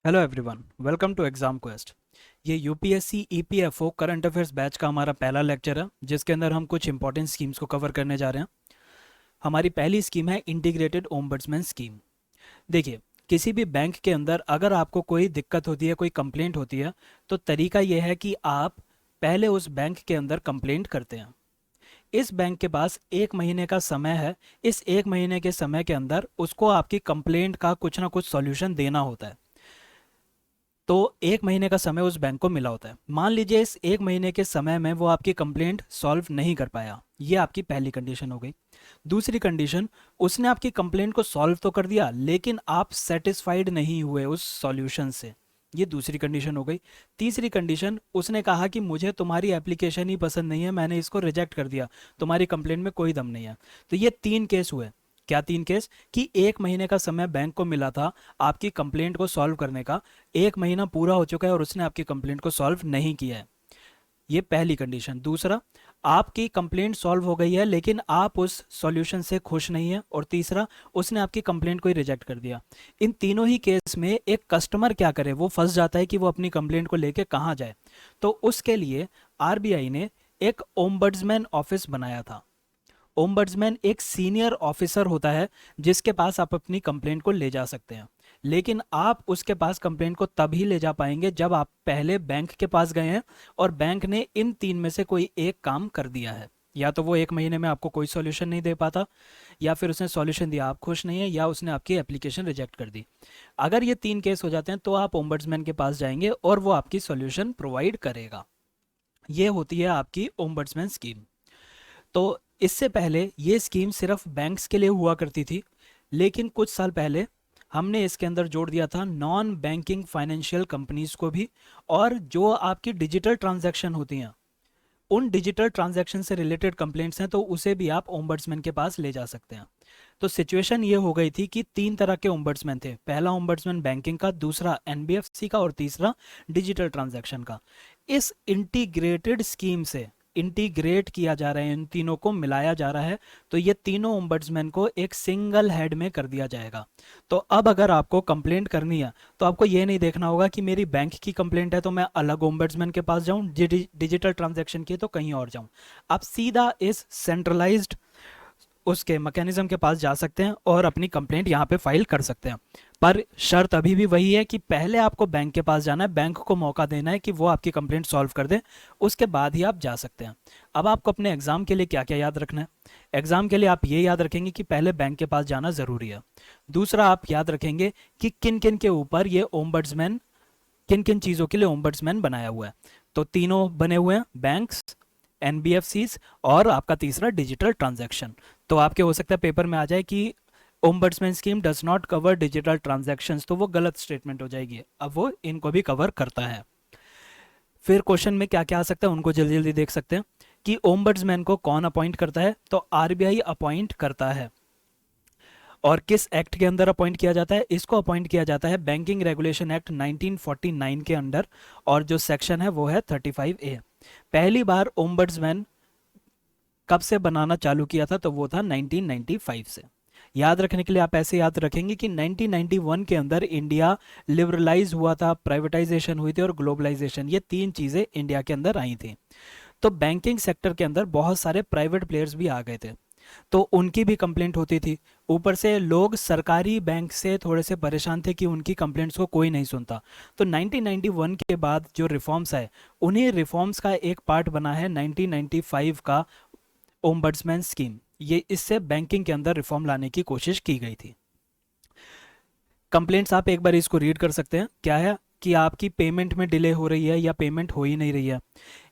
Hello everyone, welcome to exam quest. ये UPSC EPFO current affairs batch का हमारा पहला लेक्चर है, जिसके अंदर हम कुछ इंपॉर्टेंट स्कीम्स को कवर करने जा रहे हैं। हमारी पहली स्कीम है इंटीग्रेटेड ओम्बड्समैन स्कीम। देखिए, किसी भी बैंक के अंदर अगर आपको कोई दिक्कत होती है, कोई कंप्लेंट होती है, तो तरीका यह है कि आप पहले उस बैंक के अंदर कंप्लेंट करते हैं। इस बैंक के पास 1 महीने का समय है। इस 1 महीने के समय के अंदर उसको आपकी कंप्लेंट का कुछ ना कुछ सॉल्यूशन देना होता है। तो 1 महीने का समय उस बैंक को मिला होता है। मान लीजिए इस 1 महीने के समय में वो आपकी कंप्लेंट सॉल्व नहीं कर पाया, ये आपकी पहली कंडीशन हो गई। दूसरी कंडीशन, उसने आपकी कंप्लेंट को सॉल्व तो कर दिया, लेकिन आप सेटिस्फाइड नहीं हुए उस सॉल्यूशन से, ये दूसरी कंडीशन हो गई। तीसरी कंडीशन, उसने कहा कि मुझे तुम्हारी एप्लीकेशन ही पसंद नहीं है, मैंने इसको रिजेक्ट कर दिया, तुम्हारी कंप्लेंट में कोई दम नहीं है। तो ये 3 केस हुए। क्या 3 केस? कि 1 महीने का समय बैंक को मिला था आपकी कंप्लेंट को सॉल्व करने का, 1 महीना पूरा हो चुका है और उसने आपकी कंप्लेंट को सॉल्व नहीं किया है, ये पहली कंडीशन। दूसरा, आपकी कंप्लेंट सॉल्व हो गई है लेकिन आप उस सॉल्यूशन से खुश नहीं है। और तीसरा, उसने आपकी कंप्लेंट को ही रिजेक्ट कर दिया। इन तीनों ही केस में एक कस्टमर क्या करे, वो फंस जाता है कि वो अपनी कंप्लेंट को लेके कहाँ जाए। तो उसके लिए आरबीआई ने एक ओम्बड्समैन ऑफिस बनाया था। ओम्बड्समैन एक सीनियर ऑफिसर होता है जिसके पास आप अपनी कंप्लेंट को ले जा सकते हैं, लेकिन आप उसके पास कंप्लेंट को तभी ले जा पाएंगे जब आप पहले बैंक के पास गए हैं और बैंक ने इन 3 में से कोई एक काम कर दिया है। या तो वो 1 महीने में आपको कोई सॉल्यूशन नहीं दे पाता, या फिर उसने सॉल्यूशन दिया आप खुश नहीं है, या उसने आपकी एप्लीकेशन रिजेक्ट कर दी। अगर ये 3 केस हो जाते हैं तो आप ओम्बड्समैन के पास जाएंगे और वो आपकी सॉल्यूशन प्रोवाइड करेगा। ये होती है आपकी ओम्बड्समैन स्कीम। तो इससे पहले ये स्कीम सिर्फ बैंक्स के लिए हुआ करती थी, लेकिन कुछ साल पहले हमने इसके अंदर जोड़ दिया था नॉन बैंकिंग फाइनेंशियल कंपनीज को भी। और जो आपकी डिजिटल ट्रांजैक्शन होती हैं, उन डिजिटल ट्रांजैक्शन से रिलेटेड कंप्लेंट्स हैं, तो उसे भी आप ओम्बड्समैन के पास ले जा सकते हैं। तो सिचुएशन ये हो गई थी कि 3 तरह के ओम्बड्समैन थे। पहला ओम्बड्समैन बैंकिंग का, दूसरा एनबीएफसी का और तीसरा डिजिटल ट्रांजैक्शन का। इस इंटीग्रेटेड स्कीम से इंटीग्रेट किया जा रहा है, इन तीनों को मिलाया जा रहा है। तो ये तीनों ओम्बड्समैन को एक सिंगल हेड में कर दिया जाएगा। तो अब अगर आपको कंप्लेंट करनी है तो आपको ये नहीं देखना होगा कि मेरी बैंक की कंप्लेंट है तो मैं अलग ओम्बड्समैन के पास जाऊं, डिजिटल ट्रांजैक्शन की तो कहीं और जाऊं। आप सीधा इस सेंट्रलाइज्ड उसके मैकेनिज्म के पास जा सकते हैं और अपनी कंप्लेंट यहाँ पे फाइल कर सकते हैं। पर शर्त अभी भी वही है कि पहले आपको बैंक के पास जाना है, बैंक को मौका देना है कि वो आपकी कंप्लेंट सॉल्व कर दे, उसके बाद ही आप जा सकते हैं। अब आपको अपने एग्जाम के लिए क्या क्या याद रखना है? एग्जाम के लिए आप ये याद रखेंगे कि पहले बैंक के पास जाना ज़रूरी है। दूसरा, आप याद रखेंगे कि किन किन के ऊपर ये ओम्बड्समैन, किन किन चीज़ों के लिए ओम्बड्समैन बनाया हुआ है। तो तीनों बने हुए हैं, बैंक्स, एनबीएफसीज और आपका तीसरा डिजिटल ट्रांजैक्शन। तो आपके हो सकता है पेपर में आ जाए कि ombudsman scheme does not cover digital transactions, तो वो गलत स्टेटमेंट हो जाएगी। अब वो इनको भी कवर करता है। फिर क्वेश्चन में क्या क्या आ सकता है उनको जल्दी जल्दी देख सकते हैं कि ओम्बड्समैन को कौन अपॉइंट करता है। तो आरबीआई अपॉइंट करता है। और किस एक्ट के अंदर अपॉइंट किया जाता है? इसको अपॉइंट किया जाता है बैंकिंग रेगुलेशन एक्ट 1949 के अंडर, और जो सेक्शन है वो है 35A। पहली बार ओम्बड्समैन कब से बनाना चालू किया था? तो वो था 1995 से। याद रखने के लिए आप ऐसे याद रखेंगे कि 1991 के अंदर इंडिया लिबरलाइज हुआ था, प्राइवेटाइजेशन हुई थी और ग्लोबलाइजेशन, ये 3 चीज़ें इंडिया के अंदर आई थी। तो बैंकिंग सेक्टर के अंदर बहुत सारे प्राइवेट प्लेयर्स भी आ गए थे, तो उनकी भी कंप्लेंट होती थी। ऊपर से लोग सरकारी बैंक से थोड़े से परेशान थे कि उनकी कंप्लेंट्स को कोई नहीं सुनता। तो 1991 के बाद जो रिफॉर्म्स आए, उन्हीं रिफॉर्म्स का एक पार्ट बना है 1995 का ओम्बड्समैन स्कीम। ये इससे बैंकिंग के अंदर रिफॉर्म लाने की कोशिश की गई थी। कंप्लेंट्स आप एक बार इसको रीड कर सकते हैं। क्या है कि आपकी पेमेंट में डिले हो रही है या पेमेंट हो ही नहीं रही है,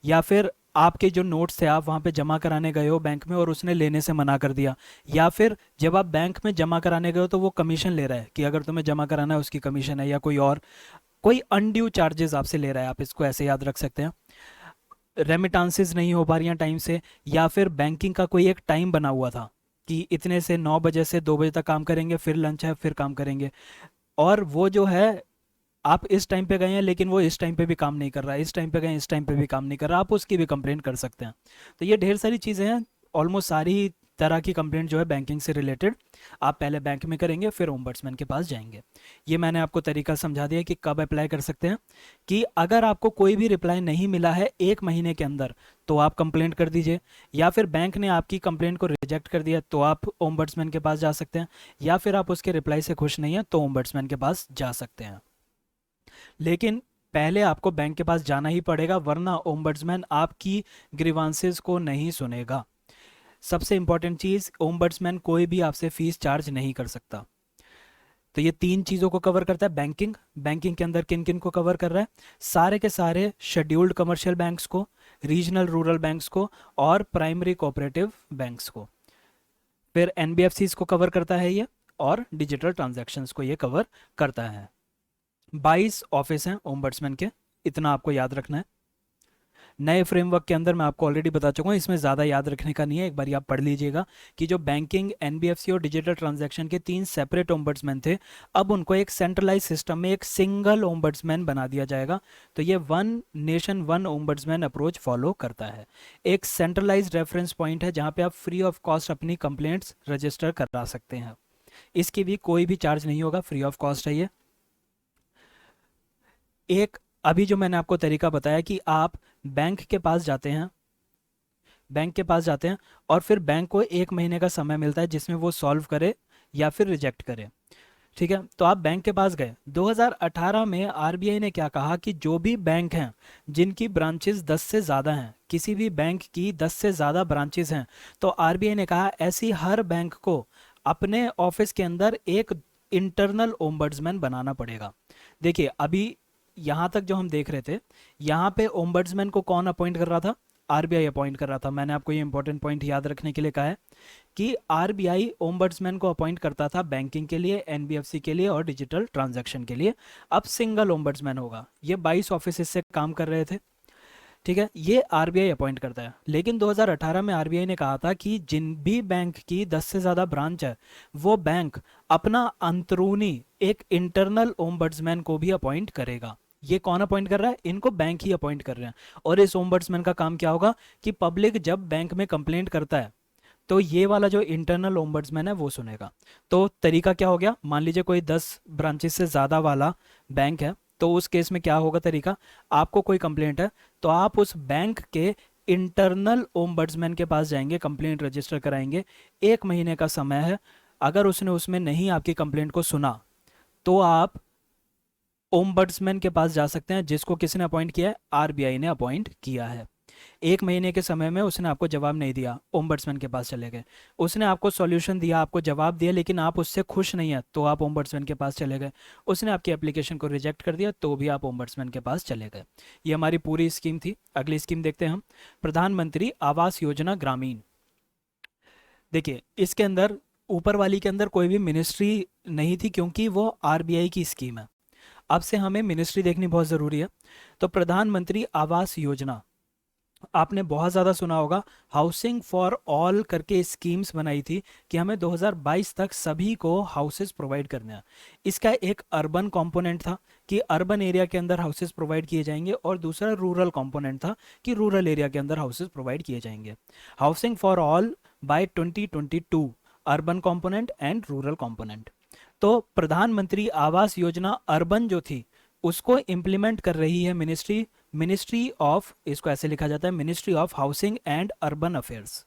या फिर आपके जो नोट्स थे आप वहाँ पे जमा कराने गए हो बैंक में और उसने लेने से मना कर दिया, या फिर जब आप बैंक में जमा कराने गए हो तो वो कमीशन ले रहा है कि अगर तुम्हें जमा कराना है उसकी कमीशन है, या कोई और कोई अनड्यू चार्जेस आपसे ले रहा है। आप इसको ऐसे याद रख सकते हैं। रेमिटांसेस नहीं हो पा रही हैं टाइम से, या फिर बैंकिंग का कोई एक टाइम बना हुआ था कि इतने से 9 बजे से 2 बजे तक काम करेंगे, फिर लंच है, फिर काम करेंगे, और वो जो है आप इस टाइम पे गए हैं लेकिन वो इस टाइम पे भी काम नहीं कर रहा है, इस टाइम पे गए इस टाइम पे भी काम नहीं कर रहा, आप उसकी भी कंप्लेंट कर सकते हैं। तो ये ढेर सारी चीज़ें हैं, ऑलमोस्ट सारी तरह की कंप्लेंट जो है बैंकिंग से रिलेटेड, आप पहले बैंक में करेंगे फिर ओम्बड्समैन के पास जाएंगे। ये मैंने आपको तरीका समझा दिया कि कब अप्लाई कर सकते हैं। कि अगर आपको कोई भी रिप्लाई नहीं मिला है 1 महीने के अंदर तो आप कंप्लेंट कर दीजिए, या फिर बैंक ने आपकी कंप्लेंट को रिजेक्ट कर दिया तो आप ओम्बड्समैन के पास जा सकते हैं, या फिर आप उसके रिप्लाई से खुश नहीं हैं तो ओम्बड्समैन के पास जा सकते हैं। लेकिन पहले आपको बैंक के पास जाना ही पड़ेगा, वरना ओम्बड्समैन आपकी ग्रीवांसेस को नहीं सुनेगा। सबसे इंपॉर्टेंट चीज, ओम्बड्समैन कोई भी आपसे फीस चार्ज नहीं कर सकता। तो ये 3 चीजों को कवर करता है बैंकिंग। बैंकिंग के अंदर किन किन को कवर कर रहा है? सारे के सारे शेड्यूल्ड कमर्शियल बैंक्स को, रीजनल रूरल बैंक्स को और प्राइमरी कोऑपरेटिव बैंक्स को। फिर एनबीएफसीज को कवर करता है ये, और डिजिटल ट्रांजैक्शंस को ये कवर करता है। 22 ऑफिस हैं ओम्बड्समैन के, इतना आपको याद रखना है। नए फ्रेमवर्क के अंदर मैं आपको ऑलरेडी बता चुका हूँ, इसमें ज़्यादा याद रखने का नहीं है, एक बार आप पढ़ लीजिएगा कि जो बैंकिंग, एनबीएफसी और डिजिटल ट्रांजैक्शन के 3 सेपरेट ओम्बड्समैन थे, अब उनको एक सेंट्रलाइज सिस्टम में एक सिंगल ओम्बड्समैन बना दिया जाएगा। तो ये one nation one ombudsman approach follow करता है। एक सेंट्रलाइज रेफरेंस पॉइंट है जहाँ पे आप फ्री ऑफ कॉस्ट अपनी कंप्लेंट्स रजिस्टर करा सकते हैं। इसकी भी कोई भी चार्ज नहीं होगा, फ्री ऑफ कॉस्ट है ये। एक अभी जो मैंने आपको तरीका बताया कि आप बैंक के पास जाते हैं, बैंक के पास जाते हैं और फिर बैंक को 1 महीने का समय मिलता है जिसमें वो सॉल्व करे या फिर रिजेक्ट करे। ठीक है, तो आप बैंक के पास गए। 2018 में आरबीआई ने क्या कहा कि जो भी बैंक हैं जिनकी ब्रांचेस 10 से ज़्यादा हैं, किसी भी बैंक की 10 से ज़्यादा ब्रांचेस हैं, तो आरबीआई ने कहा ऐसी हर बैंक को अपने ऑफिस के अंदर एक इंटरनल ओम्बड्समैन बनाना पड़ेगा। देखिए अभी यहाँ तक जो हम देख रहे थे, यहाँ पे ओम्बड्समैन को कौन अपॉइंट कर रहा था? आरबीआई अपॉइंट कर रहा था। मैंने आपको ये इंपॉर्टेंट पॉइंट याद रखने के लिए कहा है कि आरबीआई ओम्बड्समैन को अपॉइंट करता था बैंकिंग के लिए, एनबीएफसी के लिए और डिजिटल ट्रांजैक्शन के लिए। अब सिंगल ओम्बड्समैन होगा। ये 22 ऑफिस से काम कर रहे थे। ठीक है, ये आरबीआई अपॉइंट करता है। लेकिन 2018 में आरबीआई ने कहा था कि जिन भी बैंक की 10 से ज़्यादा ब्रांच है, वो बैंक अपना अंदरूनी एक इंटरनल ओम्बड्समैन को भी अपॉइंट करेगा। ये कौन अपॉइंट कर रहा है? इनको बैंक ही अपॉइंट कर रहे हैं। और इस ओम्बड्समैन का काम क्या होगा कि पब्लिक जब बैंक में कंप्लेंट करता है तो ये वाला जो इंटरनल ओम्बड्समैन है वो सुनेगा। तो तरीका क्या हो गया? मान लीजिए कोई 10 ब्रांचेस से ज़्यादा वाला बैंक है, तो उस केस में क्या होगा तरीका? आपको कोई कंप्लेंट है तो आप उस बैंक के इंटरनल ओम्बड्समैन के पास जाएंगे, कंप्लेंट रजिस्टर कराएंगे। 1 महीने का समय है। अगर उसने उसमें नहीं आपकी कंप्लेंट को सुना तो आप ओम्बड्समैन के पास जा सकते हैं, जिसको किसने अपॉइंट किया है? आरबीआई ने अपॉइंट किया है। 1 महीने के समय में उसने आपको जवाब नहीं दिया, ओम्बड्समैन के पास चले गए। उसने आपको सॉल्यूशन दिया, आपको जवाब दिया, लेकिन आप उससे खुश नहीं है तो आप ओम्बड्समैन के पास चले गए। उसने आपकी एप्लीकेशन को रिजेक्ट कर दिया तो भी आप ओम्बड्समैन के पास चले गए। ये हमारी पूरी स्कीम थी। अगली स्कीम देखते हैं हम, प्रधानमंत्री आवास योजना ग्रामीण। देखिए इसके अंदर ऊपर वाली के अंदर कोई भी मिनिस्ट्री नहीं थी क्योंकि वो आरबीआई की स्कीम है। अब से हमें मिनिस्ट्री देखनी बहुत ज़रूरी है। तो प्रधानमंत्री आवास योजना, आपने बहुत ज़्यादा सुना होगा। हाउसिंग फॉर ऑल करके स्कीम्स बनाई थी कि हमें 2022 तक सभी को हाउसेस प्रोवाइड करने हैं। इसका एक अर्बन कंपोनेंट था कि अर्बन एरिया के अंदर हाउसेस प्रोवाइड किए जाएंगे, और दूसरा रूरल कंपोनेंट था कि रूरल एरिया के अंदर हाउसेस प्रोवाइड किए जाएंगे। Housing for all by 2022, urban component and rural component. तो प्रधानमंत्री आवास योजना अर्बन जो थी उसको इम्प्लीमेंट कर रही है मिनिस्ट्री, मिनिस्ट्री ऑफ, इसको ऐसे लिखा जाता है ministry of housing and urban affairs,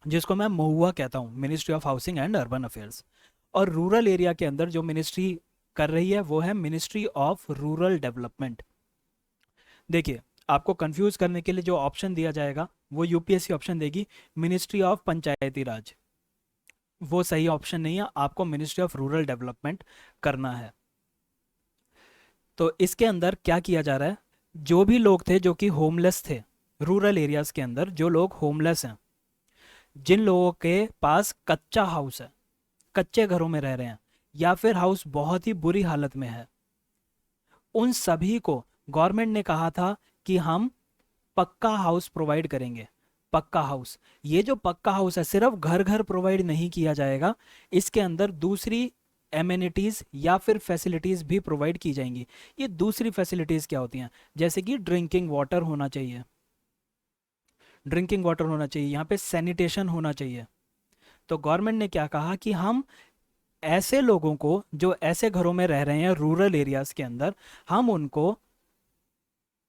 जिसको मैं महुआ कहता हूं, ministry of housing and urban affairs. और रूरल एरिया के अंदर जो मिनिस्ट्री कर रही है वो है मिनिस्ट्री ऑफ रूरल डेवलपमेंट। देखिए आपको कंफ्यूज करने के लिए जो ऑप्शन दिया जाएगा वो यूपीएससी ऑप्शन देगी, मिनिस्ट्री ऑफ पंचायती राज। वो सही ऑप्शन नहीं है, आपको मिनिस्ट्री ऑफ रूरल डेवलपमेंट करना है। तो इसके अंदर क्या किया जा रहा है? जो भी लोग थे जो कि होमलेस थे, रूरल एरियाज के अंदर जो लोग होमलेस हैं, जिन लोगों के पास कच्चा हाउस है, कच्चे घरों में रह रहे हैं, या फिर हाउस बहुत ही बुरी हालत में है, उन सभी को गवर्नमेंट ने कहा था कि हम पक्का हाउस प्रोवाइड करेंगे। पक्का हाउस, ये जो पक्का हाउस है सिर्फ घर घर प्रोवाइड नहीं किया जाएगा, इसके अंदर दूसरी एमेनिटीज या फिर फैसिलिटीज भी प्रोवाइड की जाएंगी। ये दूसरी फैसिलिटीज क्या होती हैं? जैसे कि ड्रिंकिंग वाटर होना चाहिए, ड्रिंकिंग वाटर होना चाहिए, यहाँ पे सैनिटेशन होना चाहिए। तो गवर्नमेंट ने क्या कहा कि हम ऐसे लोगों को जो ऐसे घरों में रह रहे हैं रूरल एरियाज के अंदर, हम उनको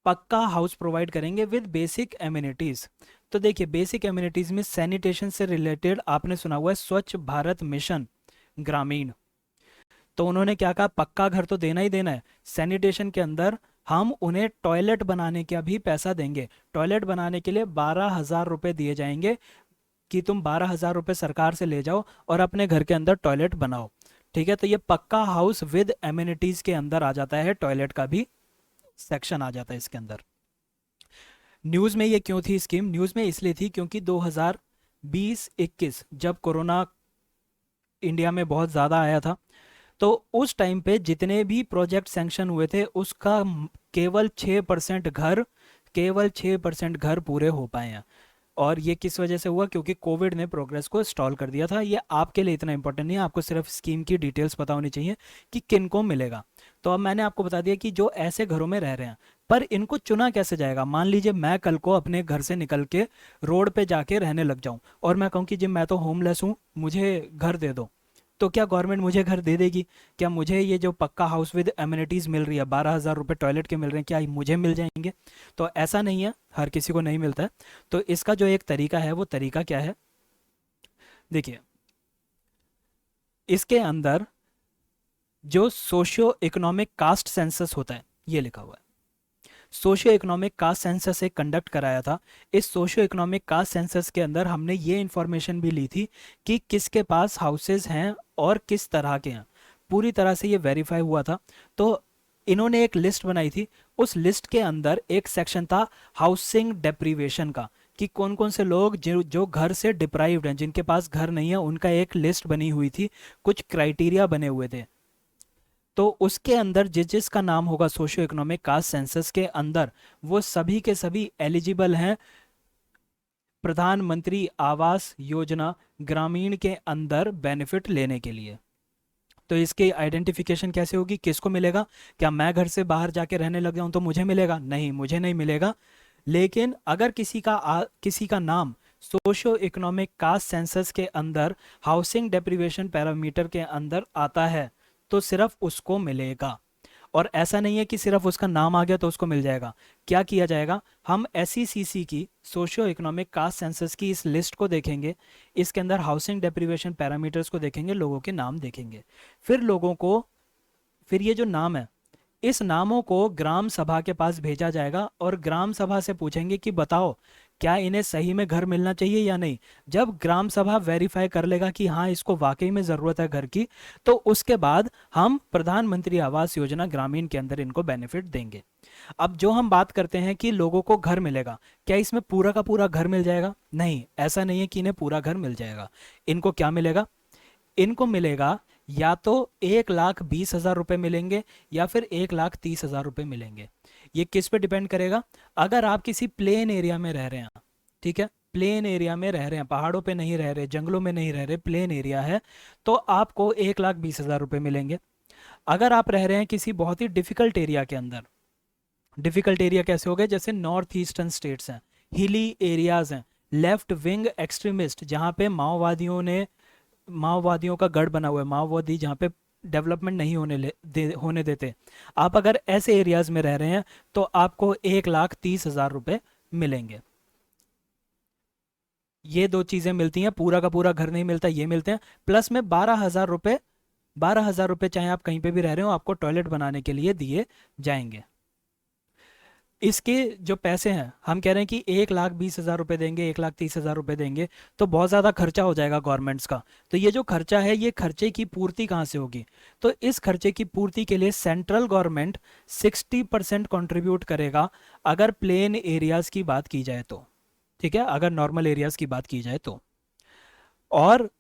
पक्का हाउस प्रोवाइड करेंगे विद बेसिक एमिनिटीज। तो देखिए बेसिक एमिनिटीज में सैनिटेशन से रिलेटेड आपने सुना हुआ है स्वच्छ भारत मिशन ग्रामीण। तो उन्होंने क्या कहा, पक्का घर तो देना ही देना है, सैनिटेशन के अंदर हम उन्हें टॉयलेट बनाने का भी पैसा देंगे। टॉयलेट बनाने के लिए 12,000 रुपये दिए जाएंगे कि तुम 12,000 रुपये सरकार से ले जाओ और अपने घर के अंदर टॉयलेट बनाओ। ठीक है, तो ये पक्का हाउस विद एमिनिटीज के अंदर आ जाता है, टॉयलेट का भी सेक्शन आ जाता है इसके अंदर। न्यूज़ में ये क्यों थी स्कीम? न्यूज़ में इसलिए थी क्योंकि 2020-21 जब कोरोना इंडिया में बहुत ज़्यादा आया था, तो उस टाइम पे जितने भी प्रोजेक्ट सैंक्शन हुए थे उसका केवल 6% घर, केवल 6% घर पूरे हो पाए हैं। और ये किस वजह से हुआ? क्योंकि कोविड ने प्रोग्रेस को स्टॉल कर दिया था। ये आपके लिए इतना इंपॉर्टेंट नहीं है, आपको सिर्फ स्कीम की डिटेल्स पता होनी चाहिए कि किन को मिलेगा। तो अब मैंने आपको बता दिया कि जो ऐसे घरों में रह रहे हैं, पर इनको चुना कैसे जाएगा? मान लीजिए मैं कल को अपने घर से निकल के रोड पे जाके रहने लग जाऊं और मैं कहूं कि जी मैं तो होमलेस हूं, मुझे घर दे दो। तो क्या गवर्नमेंट मुझे घर दे देगी? क्या मुझे ये जो पक्का हाउस विद एमिनिटीज़ मिल रही है, 12,000 रुपये टॉयलेट के मिल रहे हैं, क्या मुझे मिल जाएंगे? तो ऐसा नहीं है, हर किसी को नहीं मिलता है। तो इसका जो एक तरीका है, वो तरीका क्या है? देखिए इसके अंदर जो सोशियो इकोनॉमिक कास्ट सेंसस होता है, ये लिखा हुआ है। सोशियो इकोनॉमिक कास्ट सेंसस एक कंडक्ट कराया था। इस सोशियो इकोनॉमिक कास्ट सेंसस के अंदर हमने ये इंफॉर्मेशन भी ली थी कि किसके पास हाउसेज हैं और किस तरह के हैं, पूरी तरह से ये वेरीफाई हुआ था। तो इन्होंने एक लिस्ट बनाई थी, उस लिस्ट के अंदर एक सेक्शन था हाउसिंग डेप्रीवेशन का, कि कौन कौन से लोग जो जो घर से डिप्राइव्ड हैं, जिनके पास घर नहीं है, उनका एक लिस्ट बनी हुई थी, कुछ क्राइटेरिया बने हुए थे। तो उसके अंदर जिस जिसका नाम होगा सोशियो इकोनॉमिक कास्ट सेंसस के अंदर, वो सभी के सभी एलिजिबल हैं प्रधानमंत्री आवास योजना ग्रामीण के अंदर बेनिफिट लेने के लिए। तो इसकी आइडेंटिफिकेशन कैसे होगी, किसको मिलेगा? क्या मैं घर से बाहर जाके रहने लग जाऊं तो मुझे मिलेगा? नहीं, मुझे नहीं मिलेगा। लेकिन अगर किसी का नाम सोशियो इकोनॉमिक कास्ट सेंसस के अंदर हाउसिंग डेप्रीवेशन पैरामीटर के अंदर आता है तो सिर्फ उसको मिलेगा। और ऐसा नहीं है कि सिर्फ उसका नाम आ गया तो उसको मिल जाएगा। क्या किया जाएगा? हम SECC की सोशियो इकोनॉमिक कास्ट सेंसस की इस लिस्ट को देखेंगे, इसके अंदर हाउसिंग डेप्रीवेशन पैरामीटर्स को देखेंगे, लोगों के नाम देखेंगे, फिर लोगों को, फिर ये जो नाम है, इस नामों को ग्राम सभा के पास भेजा जाएगा और ग्राम सभा से पूछेंगे कि बताओ क्या इन्हें सही में घर मिलना चाहिए या नहीं। जब ग्राम सभा वेरीफाई कर लेगा कि हाँ इसको वाकई में ज़रूरत है घर की, तो उसके बाद हम प्रधानमंत्री आवास योजना ग्रामीण के अंदर इनको बेनिफिट देंगे। अब जो हम बात करते हैं कि लोगों को घर मिलेगा, क्या इसमें पूरा का पूरा घर मिल जाएगा? नहीं, ऐसा नहीं है कि इन्हें पूरा घर मिल जाएगा। इनको क्या मिलेगा? इनको मिलेगा या तो 1,20,000 रुपये मिलेंगे या फिर 1,30,000 रुपये मिलेंगे। ये किस पे डिपेंड करेगा? अगर आप किसी प्लेन एरिया में रह रहे हैं, ठीक है, प्लेन एरिया में रह रहे हैं, पहाड़ों पे नहीं रह रहे, जंगलों में नहीं रह रहे, प्लेन एरिया है, तो आपको 1,20,000 रुपये मिलेंगे। अगर आप रह रहे हैं किसी बहुत ही डिफिकल्ट एरिया के अंदर, डिफिकल्ट एरिया कैसे हो गए? जैसे नॉर्थ ईस्टर्न स्टेट्स हैं, हिली एरियाज हैं, लेफ्ट विंग एक्सट्रीमिस्ट, जहाँ पे माओवादियों का गढ़ बना हुआ है, माओवादी जहाँ पे डेवलपमेंट नहीं होने देते, आप अगर ऐसे एरियाज में रह रहे हैं तो आपको 1,30,000 रुपये मिलेंगे। ये दो चीज़ें मिलती हैं, पूरा का पूरा घर नहीं मिलता, ये मिलते हैं, प्लस में 12,000 रुपये, 12,000 रुपये चाहे आप कहीं पे भी रह रहे हो आपको टॉयलेट बनाने के लिए दिए जाएंगे। इसके जो पैसे हैं, हम कह रहे हैं कि 1,20,000 रुपये देंगे, 1,30,000 रुपये देंगे, तो बहुत ज़्यादा खर्चा हो जाएगा गवर्नमेंट्स का। तो ये जो खर्चा है, ये खर्चे की पूर्ति कहाँ से होगी? तो इस खर्चे की पूर्ति के लिए सेंट्रल गवर्नमेंट 60% कंट्रीब्यूट करेगा, अगर प्लेन एरियाज़ की बात की जाए तो, ठीक है, अगर नॉर्मल एरियाज़ की बात की जाए तो। और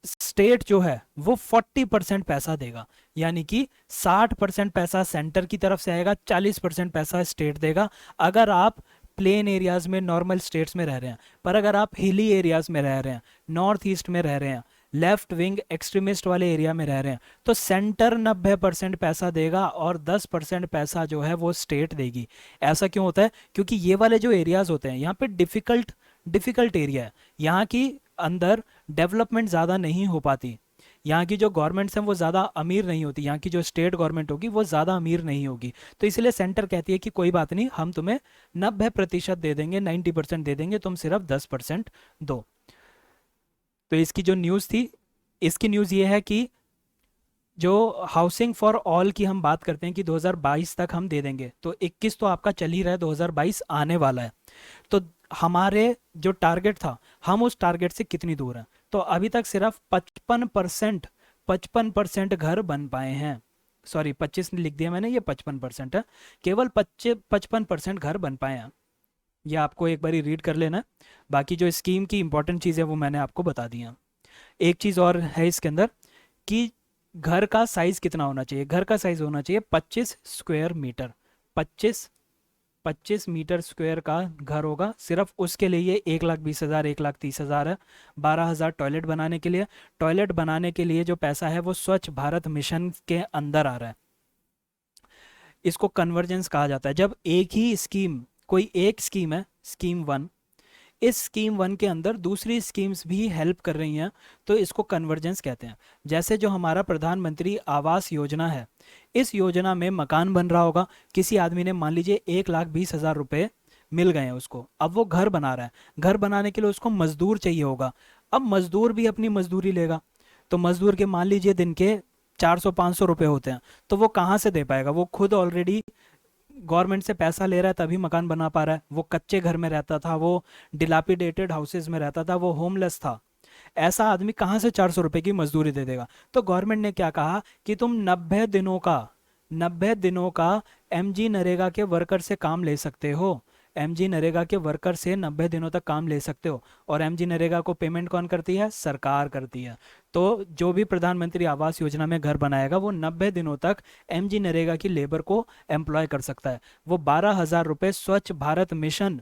स्टेट जो है वो 40% पैसा देगा, यानी कि 60% पैसा सेंटर की तरफ से आएगा, 40% पैसा स्टेट देगा, अगर आप प्लेन एरियाज में नॉर्मल स्टेट्स में रह रहे हैं। पर अगर आप हिली एरियाज में रह रहे हैं, नॉर्थ ईस्ट में रह रहे हैं, लेफ्ट विंग एक्सट्रीमिस्ट वाले एरिया में रह रहे हैं, तो सेंटर 90% पैसा देगा और 10% पैसा जो है वो स्टेट देगी। ऐसा क्यों होता है? क्योंकि ये वाले जो एरियाज होते हैं यहाँ पे डिफिकल्ट डिफिकल्ट एरिया है, यहाँ की अंदर डेवलपमेंट ज़्यादा नहीं हो पाती, यहाँ की जो गवर्नमेंट्स हैं वो ज़्यादा अमीर नहीं होती, यहाँ की जो स्टेट गवर्नमेंट होगी वो ज़्यादा अमीर नहीं होगी। तो इसलिए सेंटर कहती है कि कोई बात नहीं, हम तुम्हें 90% दे देंगे, 90% दे देंगे, तुम सिर्फ 10% दो। तो इसकी जो न्यूज़ थी, इसकी न्यूज़ ये है कि जो हाउसिंग फॉर ऑल की हम बात करते हैं कि 2022 तक हम दे देंगे, तो 21 तो आपका चल ही रहा है, 2022 आने वाला है। तो हमारे जो टारगेट था, हम उस टारगेट से कितनी दूर हैं? तो अभी तक सिर्फ 55% घर बन पाए हैं। सॉरी, 25 लिख दिया मैंने, ये 55% है, केवल 55% घर बन पाए हैं। ये आपको एक बारी रीड कर लेना है। बाकी जो स्कीम की इंपॉर्टेंट चीज़ है वो मैंने आपको बता दी है। एक चीज़ और है इसके अंदर कि घर का साइज कितना होना चाहिए? घर का साइज होना चाहिए 25 स्क्वायर मीटर। 25 25 मीटर स्क्वायर का घर होगा, सिर्फ उसके लिए ये 1,20,000 1,30,000 है। 12,000 टॉयलेट बनाने के लिए। टॉयलेट बनाने के लिए जो पैसा है वो स्वच्छ भारत मिशन के अंदर आ रहा है। इसको कन्वर्जेंस कहा जाता है। जब एक ही स्कीम, कोई एक स्कीम है, स्कीम वन, इस स्कीम वन के अंदर दूसरी स्कीम्स भी हेल्प कर रही हैं, तो इसको कन्वर्जेंस कहते हैं। जैसे जो हमारा प्रधानमंत्री आवास योजना है, इस योजना में मकान बन रहा होगा, किसी आदमी ने मान लीजिए 1,20,000 रुपये मिल गए हैं उसको, अब वो घर बना रहा है। घर बनाने के लिए उसको मजदूर चाहिए होगा, अब मजदूर भी अपनी मजदूरी लेगा, तो मजदूर के मान लीजिए दिन के 400-500 रुपये होते हैं, तो वो कहाँ से दे पाएगा? वो खुद ऑलरेडी गवर्नमेंट से पैसा ले रहा है तभी मकान बना पा रहा है। वो कच्चे घर में रहता था, वो डिलापिडेटेड हाउसेज में रहता था, वो होमलेस था। ऐसा आदमी कहाँ से 400 रुपये की मजदूरी दे देगा? तो गवर्नमेंट ने क्या कहा कि तुम 90 दिनों का एमजी नरेगा के वर्कर से काम ले सकते हो। एमजी नरेगा के वर्कर से 90 दिनों तक काम ले सकते हो। और एमजी नरेगा को पेमेंट कौन करती है? सरकार करती है। तो जो भी प्रधानमंत्री आवास योजना में घर बनाएगा वो 90 दिनों तक एमजी नरेगा की लेबर को एम्प्लॉय कर सकता है। वो 12,000 रुपये स्वच्छ भारत मिशन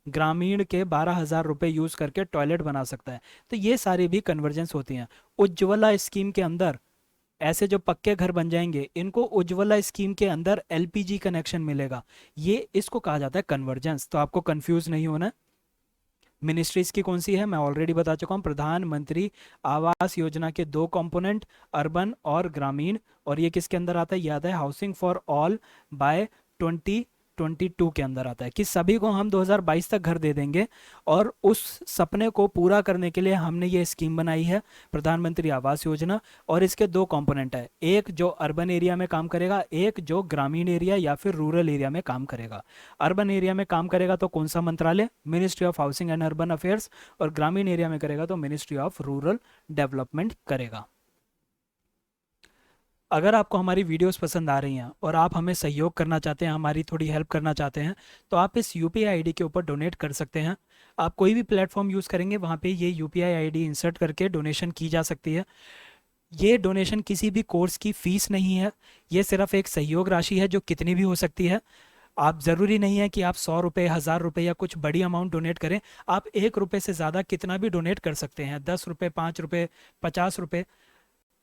ग्रामीण के 12,000 रुपये यूज़ करके टॉयलेट बना सकता है। तो ये सारी भी कन्वर्जेंस होती हैं। उज्ज्वला स्कीम के अंदर ऐसे जो पक्के घर बन जाएंगे, इनको उज्ज्वला स्कीम के अंदर एलपीजी कनेक्शन मिलेगा। ये इसको कहा जाता है कन्वर्जेंस। तो आपको कंफ्यूज नहीं होना। मिनिस्ट्रीज की कौन सी है मैं ऑलरेडी बता चुका हूँ। प्रधानमंत्री आवास योजना के दो कंपोनेंट, अर्बन और ग्रामीण, और ये किसके अंदर आता है? याद है, हाउसिंग फॉर ऑल बाय 2022 के अंदर आता है कि सभी को हम 2022 तक घर दे देंगे। और उस सपने को पूरा करने के लिए हमने ये स्कीम बनाई है, प्रधानमंत्री आवास योजना। और इसके दो कंपोनेंट है, एक जो अर्बन एरिया में काम करेगा, एक जो ग्रामीण एरिया या फिर रूरल एरिया में काम करेगा। अर्बन एरिया में काम करेगा तो कौन सा मंत्रालय? Ministry of housing and urban affairs. और ग्रामीण एरिया में करेगा तो मिनिस्ट्री ऑफ रूरल डेवलपमेंट करेगा। अगर आपको हमारी वीडियोस पसंद आ रही हैं और आप हमें सहयोग करना चाहते हैं, हमारी थोड़ी हेल्प करना चाहते हैं, तो आप इस यूपीआई आईडी के ऊपर डोनेट कर सकते हैं। आप कोई भी प्लेटफॉर्म यूज़ करेंगे वहाँ पे ये यूपीआई आईडी इंसर्ट करके डोनेशन की जा सकती है। ये डोनेशन किसी भी कोर्स की फ़ीस नहीं है, ये सिर्फ एक सहयोग राशि है जो कितनी भी हो सकती है। आप ज़रूरी नहीं है कि आप 100 रुपये, 1,000 रुपये या कुछ बड़ी अमाउंट डोनेट करें। आप 1 रुपये से ज़्यादा कितना भी डोनेट कर सकते हैं, 10 रुपये, 5 रुपये, 50 रुपये।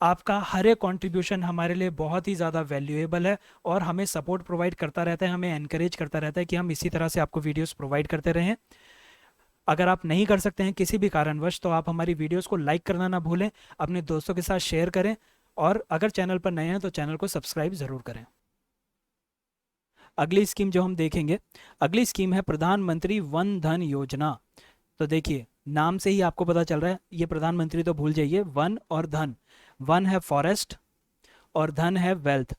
आपका हर एक कंट्रीब्यूशन हमारे लिए बहुत ही ज़्यादा वैल्यूएबल है और हमें सपोर्ट प्रोवाइड करता रहता है, हमें एनकरेज करता रहता है कि हम इसी तरह से आपको वीडियोस प्रोवाइड करते रहें। अगर आप नहीं कर सकते हैं किसी भी कारणवश, तो आप हमारी वीडियोस को लाइक करना ना भूलें, अपने दोस्तों के साथ शेयर करें, और अगर चैनल पर नए हैं तो चैनल को सब्सक्राइब ज़रूर करें। अगली स्कीम जो हम देखेंगे, अगली स्कीम है प्रधानमंत्री वन धन योजना। तो देखिए, नाम से ही आपको पता चल रहा है, ये प्रधानमंत्री तो भूल जाइए, वन और धन। वन है फॉरेस्ट और धन है वेल्थ।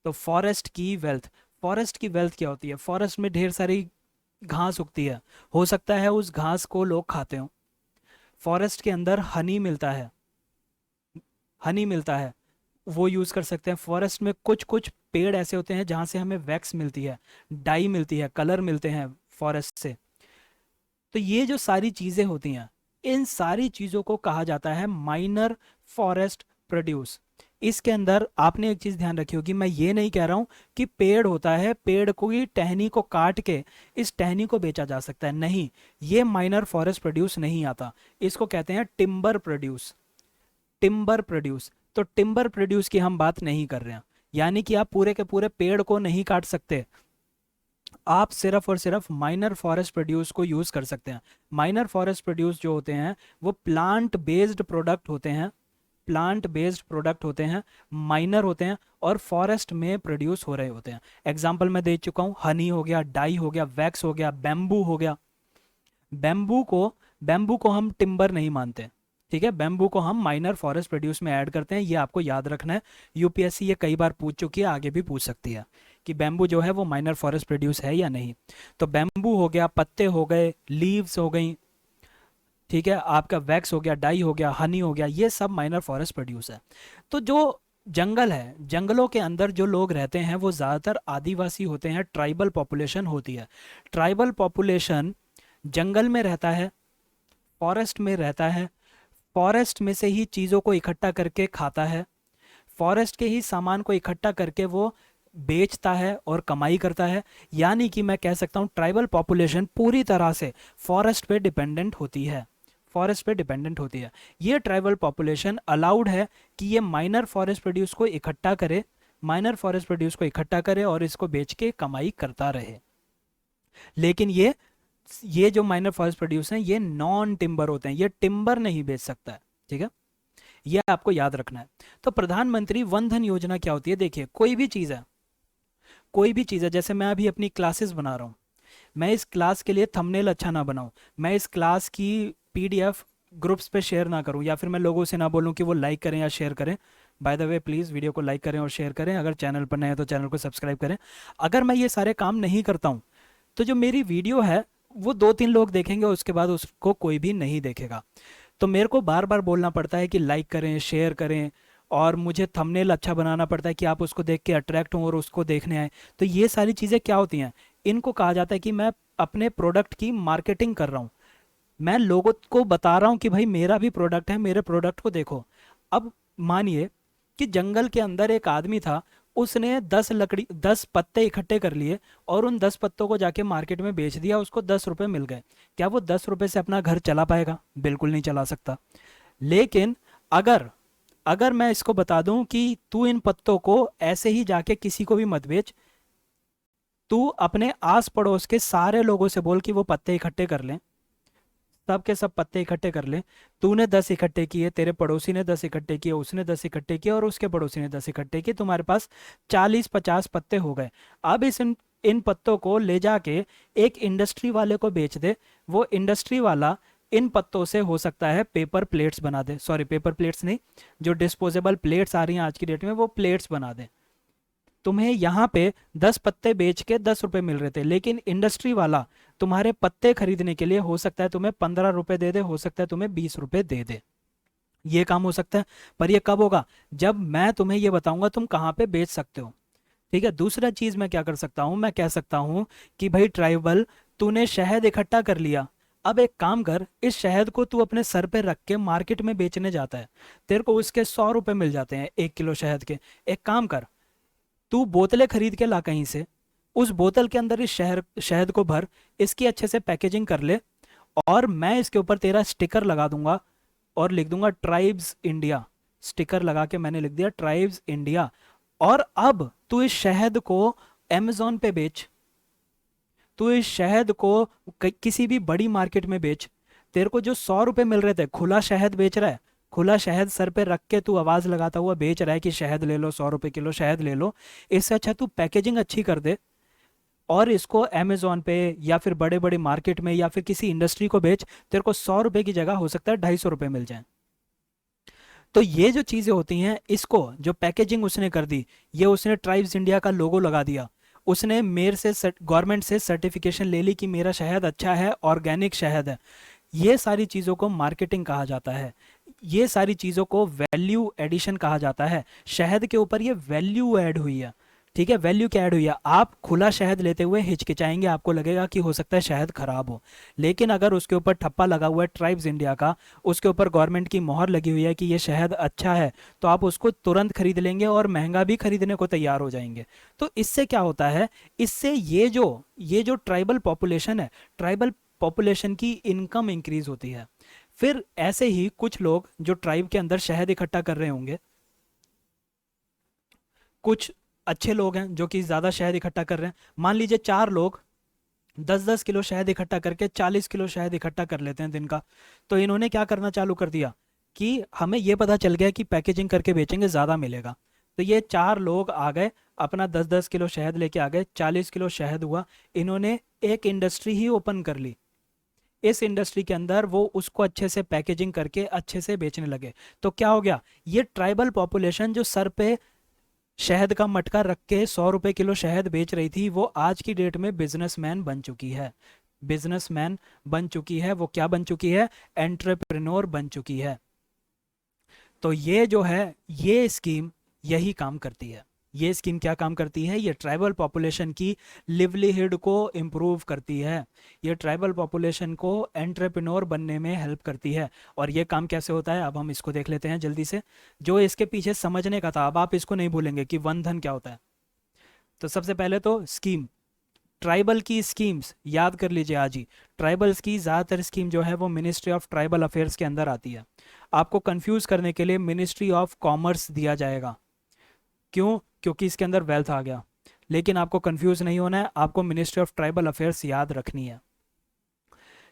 तो फॉरेस्ट की वेल्थ, फॉरेस्ट की वेल्थ क्या होती है? फॉरेस्ट में ढेर सारी घास उगती है, हो सकता है उस घास को लोग खाते हो। फॉरेस्ट के अंदर हनी मिलता है, हनी मिलता है, वो यूज़ कर सकते हैं। फॉरेस्ट में कुछ कुछ पेड़ ऐसे होते हैं जहाँ से हमें वैक्स मिलती है, डाई मिलती है, कलर मिलते हैं फॉरेस्ट से। तो ये जो सारी चीज़ें होती हैं, इन सारी चीज़ों को कहा जाता है माइनर फॉरेस्ट प्रोड्यूस। इसके अंदर आपने एक चीज़ ध्यान रखी होगी, मैं ये नहीं कह रहा हूँ कि पेड़ होता है, पेड़ को ही टहनी को काट के इस टहनी को बेचा जा सकता है, नहीं, ये माइनर फॉरेस्ट प्रोड्यूस नहीं आता। इसको कहते हैं टिम्बर प्रोड्यूस। Timber produce. तो टिम्बर प्रोड्यूस की हम बात नहीं कर रहे हैं, यानी कि आप पूरे के पूरे पेड़ को नहीं काट सकते, आप सिर्फ और सिर्फ माइनर फॉरेस्ट प्रोड्यूस को यूज कर सकते हैं। माइनर फॉरेस्ट प्रोड्यूस जो होते हैं वो प्लांट बेस्ड प्रोडक्ट होते हैं, प्लांट बेस्ड प्रोडक्ट होते हैं, माइनर होते हैं और फॉरेस्ट में प्रोड्यूस हो रहे होते हैं। एग्जाम्पल मैं दे चुका हूँ, हनी हो गया, डाई हो गया, वैक्स हो गया, बैम्बू हो गया। बैम्बू को बैम्बू को हम टिम्बर नहीं मानते, ठीक है, बैम्बू को हम माइनर फॉरेस्ट प्रोड्यूस में ऐड करते हैं, ये आपको याद रखना है। यूपीएससी ये कई बार पूछ चुकी है, आगे भी पूछ सकती है कि बैम्बू जो है वो माइनर फॉरेस्ट प्रोड्यूस है या नहीं। तो बैम्बू हो गया, पत्ते हो गए, लीव्स हो गई, ठीक है, आपका वैक्स हो गया, डाई हो गया, हनी हो गया, ये सब माइनर फॉरेस्ट प्रोड्यूस है। तो जो जंगल है, जंगलों के अंदर जो लोग रहते हैं वो ज़्यादातर आदिवासी होते हैं, ट्राइबल पॉपुलेशन होती है। ट्राइबल पॉपुलेशन जंगल में रहता है, फॉरेस्ट में रहता है, फॉरेस्ट में से ही चीज़ों को इकट्ठा करके खाता है, फॉरेस्ट के ही सामान को इकट्ठा करके वो बेचता है और कमाई करता है। यानी कि मैं कह सकता हूँ ट्राइबल पॉपुलेशन पूरी तरह से फॉरेस्ट पे डिपेंडेंट होती है, फॉरेस्ट पे डिपेंडेंट होती है। ये ट्राइबल पॉपुलेशन अलाउड है कि ये माइनर फॉरेस्ट प्रोड्यूस को इकट्ठा करे, माइनर फॉरेस्ट प्रोड्यूस को इकट्ठा करे और इसको बेच के कमाई करता रहे। लेकिन ये जो माइनर फॉरेस्ट प्रोड्यूस हैं ये नॉन टिम्बर होते हैं, ये टिम्बर नहीं बेच सकता है, ठीक है, ये आपको याद रखना है। तो प्रधानमंत्री वन धन योजना क्या होती है? देखिए, कोई भी चीज़ है, कोई भी चीज़ है, जैसे मैं अभी अपनी क्लासेस बना रहा हूँ, मैं इस क्लास के लिए थंबनेल अच्छा ना बनाऊं, मैं इस क्लास की पीडीएफ ग्रुप्स पे शेयर ना करूं, या फिर मैं लोगों से ना बोलूं कि वो लाइक करें या शेयर करें। By the way please video को लाइक करें और शेयर करें, अगर चैनल पर नए हैं तो चैनल को सब्सक्राइब करें। अगर मैं ये सारे काम नहीं करता हूं तो जो मेरी वीडियो है वो 2-3 लोग देखेंगे, उसके बाद उसको कोई भी नहीं देखेगा। तो मेरे को बार बार बोलना पड़ता है कि लाइक करें, शेयर करें, और मुझे थंबनेल अच्छा बनाना पड़ता है कि आप उसको देख के अट्रैक्ट हों और उसको देखने आए। तो ये सारी चीज़ें क्या होती हैं, इनको कहा जाता है कि मैं अपने प्रोडक्ट की मार्केटिंग कर रहा हूँ, मैं लोगों को बता रहा हूँ कि भाई मेरा भी प्रोडक्ट है, मेरे प्रोडक्ट को देखो। अब मानिए कि जंगल के अंदर एक आदमी था, उसने 10 पत्ते इकट्ठे कर लिए और उन 10 पत्तों को जाके मार्केट में बेच दिया, उसको 10 रुपये मिल गए। क्या वो 10 रुपये से अपना घर चला पाएगा? बिल्कुल नहीं चला सकता। लेकिन अगर अगर मैं इसको बता दूं कि तू इन पत्तों को ऐसे ही जाके किसी को भी मत बेच, तू अपने आस पड़ोस के सारे लोगों से बोल कि वो पत्ते इकट्ठे कर लें, सब के सब पत्ते इकट्ठे कर लें। तूने 10 इकट्ठे किए, तेरे पड़ोसी ने 10 इकट्ठे किए, उसने 10 इकट्ठे किए और उसके पड़ोसी ने 10 इकट्ठे किए, तुम्हारे पास 40-50 पत्ते हो गए। अब इन पत्तों को ले जाके एक इंडस्ट्री वाले को बेच दे, वो इंडस्ट्री वाला इन पत्तों से हो सकता है पेपर प्लेट्स बना दे, सॉरी पेपर प्लेट्स नहीं, जो डिस्पोजेबल प्लेट्स आ रही हैं आज की डेट में वो प्लेट्स बना दे। तुम्हें यहाँ पे 10 पत्ते बेच के 10 रुपए मिल रहे थे, लेकिन इंडस्ट्री वाला तुम्हारे पत्ते खरीदने के लिए हो सकता है तुम्हें 15 रुपए दे दे, हो सकता है तुम्हें 20 रुपए दे दे। ये काम हो सकता है, पर ये कब होगा? जब मैं तुम्हें ये बताऊंगा तुम कहाँ पे बेच सकते हो, ठीक है। दूसरा चीज मैं क्या कर सकता हूँ, मैं कह सकता हूँ कि भाई ट्राइबल, तूने शहद इकट्ठा कर लिया, अब एक काम कर, इस शहद को तू अपने सर पे रख के मार्केट में बेचने जाता है, तेरे को उसके 100 रुपए मिल जाते हैं 1 किलो शहद के। एक काम कर, तू बोतलें खरीद के ला कहीं से, उस बोतल के अंदर इस शहद को भर, इसकी अच्छे से पैकेजिंग कर ले, और मैं इसके ऊपर तेरा स्टिकर लगा दूंगा और लिख दूंगा ट्राइब्स इंडिया। स्टिकर लगा के मैंने लिख दिया ट्राइब्स इंडिया। और अब तू इस शहद को अमेजोन पे बेच, तू इस शहद को किसी भी बड़ी मार्केट में बेच। तेरे को जो 100 रुपए मिल रहे थे, खुला शहद बेच रहा है, खुला शहद सर पे रख के तू आवाज लगाता हुआ बेच रहा है कि शहद ले लो, 100 रुपए किलो शहद ले लो। इससे अच्छा तू पैकेजिंग अच्छी कर दे और इसको अमेजोन पे या फिर बड़े बड़े मार्केट में या फिर किसी इंडस्ट्री को बेच, तेरे को 100 रुपए की जगह हो सकता है 250 रुपए मिल जाए। तो ये जो चीज़ें होती हैं, इसको जो पैकेजिंग उसने कर दी, ये उसने ट्राइब्स इंडिया का लोगो लगा दिया, उसने मेरे से गवर्नमेंट से सर्टिफिकेशन ले ली कि मेरा शहद अच्छा है, ऑर्गेनिक शहद है। ये सारी चीज़ों को मार्केटिंग कहा जाता है, ये सारी चीज़ों को वैल्यू एडिशन कहा जाता है। शहद के ऊपर ये वैल्यू ऐड हुई है, ठीक है, वैल्यू क्या ऐड हुई है। आप खुला शहद लेते हुए हिचकिचाएंगे, आपको लगेगा कि हो सकता है शहद खराब हो, लेकिन अगर उसके ऊपर ठप्पा लगा हुआ है ट्राइब्स इंडिया का, उसके ऊपर गवर्नमेंट की मोहर लगी हुई है कि ये शहद अच्छा है, तो आप उसको तुरंत खरीद लेंगे और महंगा भी खरीदने को तैयार हो जाएंगे। तो इससे क्या होता है, इससे ये जो ट्राइबल पॉपुलेशन है, ट्राइबल पॉपुलेशन की इनकम इंक्रीज होती है। फिर ऐसे ही कुछ लोग जो ट्राइब के अंदर शहद इकट्ठा कर रहे होंगे, कुछ अच्छे लोग हैं जो कि ज़्यादा शहद इकट्ठा कर रहे हैं। मान लीजिए 4 लोग 10-10 किलो शहद इकट्ठा करके 40 किलो शहद इकट्ठा कर लेते हैं दिन का। तो इन्होंने क्या करना चालू कर दिया कि हमें ये पता चल गया कि पैकेजिंग करके बेचेंगे ज़्यादा मिलेगा। तो ये 4 लोग आ गए, अपना 10-10 किलो शहद लेके आ गए, 40 किलो शहद हुआ। इन्होंने एक इंडस्ट्री ही ओपन कर ली। इस इंडस्ट्री के अंदर वो उसको अच्छे से पैकेजिंग करके अच्छे से बेचने लगे। तो क्या हो गया, ये ट्राइबल पॉपुलेशन जो सर पे शहद का मटका रख के 100 रुपए किलो शहद बेच रही थी, वो आज की डेट में बिजनेसमैन बन चुकी है। बिजनेसमैन बन चुकी है। वो क्या बन चुकी है, एंटरप्रेन्योर बन चुकी है। तो ये जो है, ये स्कीम यही काम करती है। ये स्कीम क्या काम करती है, ये ट्राइबल पॉपुलेशन की लिवलीहुड को इम्प्रूव करती है। ये ट्राइबल पॉपुलेशन को एंटरप्रेन्योर बनने में हेल्प करती है। और ये काम कैसे होता है, अब हम इसको देख लेते हैं जल्दी से। जो इसके पीछे समझने का था, अब आप इसको नहीं भूलेंगे कि वन धन क्या होता है। तो सबसे पहले तो स्कीम, ट्राइबल की स्कीम्स याद कर लीजिए आज ही। ट्राइबल्स की ज़्यादातर स्कीम जो है वो मिनिस्ट्री ऑफ ट्राइबल अफेयर्स के अंदर आती है। आपको कंफ्यूज करने के लिए मिनिस्ट्री ऑफ कॉमर्स दिया जाएगा। क्यों, क्योंकि इसके अंदर वेल्थ आ गया। लेकिन आपको कंफ्यूज नहीं होना है, आपको मिनिस्ट्री ऑफ ट्राइबल अफेयर्स याद रखनी है।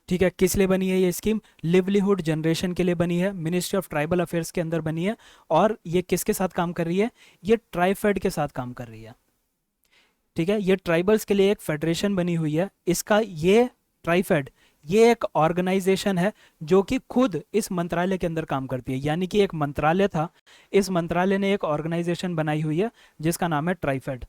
ठीक है, किस लिए बनी है ये स्कीम, लिवलीहुड जनरेशन के लिए बनी है, मिनिस्ट्री ऑफ ट्राइबल अफेयर्स के अंदर बनी है। और ये किसके साथ काम कर रही है, ये ट्राइफेड के साथ काम कर रही है। ठीक है, ये ट्राइबल्स के लिए एक फेडरेशन बनी हुई है। इसका ये ट्राइफेड, ये एक ऑर्गेनाइजेशन है जो कि खुद इस मंत्रालय के अंदर काम करती है। यानी कि एक मंत्रालय था, इस मंत्रालय ने एक ऑर्गेनाइजेशन बनाई हुई है जिसका नाम है ट्राइफेड।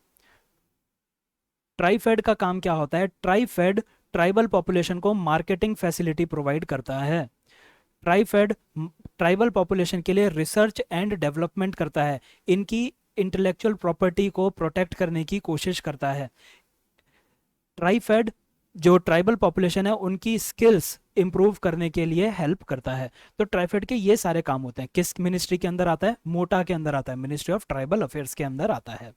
ट्राइफेड का काम क्या होता है, ट्राइफेड ट्राइबल पॉपुलेशन को मार्केटिंग फैसिलिटी प्रोवाइड करता है। ट्राइफेड ट्राइबल पॉपुलेशन के लिए रिसर्च एंड डेवलपमेंट करता है, इनकी इंटेलेक्चुअल प्रॉपर्टी को प्रोटेक्ट करने की कोशिश करता है। ट्राइफेड जो ट्राइबल पॉपुलेशन है उनकी स्किल्स इंप्रूव करने के लिए हेल्प करता है। तो ट्राइफेड के ये सारे काम होते हैं। किस मिनिस्ट्री के अंदर आता है, मोटा के अंदर आता है, मिनिस्ट्री ऑफ ट्राइबल अफेयर्स के अंदर आता है।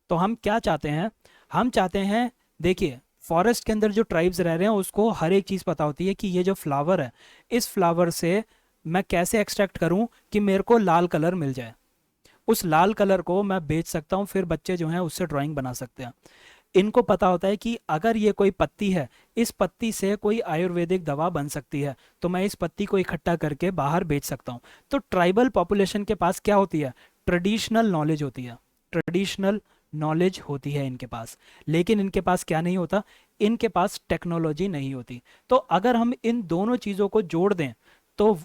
तो हम क्या चाहते हैं, हम चाहते हैं, देखिए फॉरेस्ट के अंदर जो ट्राइब्स रह रहे हैं उसको हर एक चीज़ पता होती है कि ये जो फ्लावर है, इस फ्लावर से मैं कैसे एक्सट्रैक्ट करूं कि मेरे को लाल कलर मिल जाए। उस लाल कलर को मैं बेच सकता हूं, फिर बच्चे जो हैं उससे ड्राइंग बना सकते हैं। इनको पता होता है कि अगर ये कोई पत्ती है, इस पत्ती से कोई आयुर्वेदिक दवा बन सकती है, तो मैं इस पत्ती को इकट्ठा करके बाहर बेच सकता हूँ। तो ट्राइबल पॉपुलेशन के पास क्या होती है, ट्रेडिशनल नॉलेज होती है। ट्रेडिशनल नॉलेज होती है इनके पास। लेकिन इनके पास क्या नहीं होता, इनके पास टेक्नोलॉजी नहीं होती। तो अगर हम इन दोनों चीज़ों को जोड़ दें तो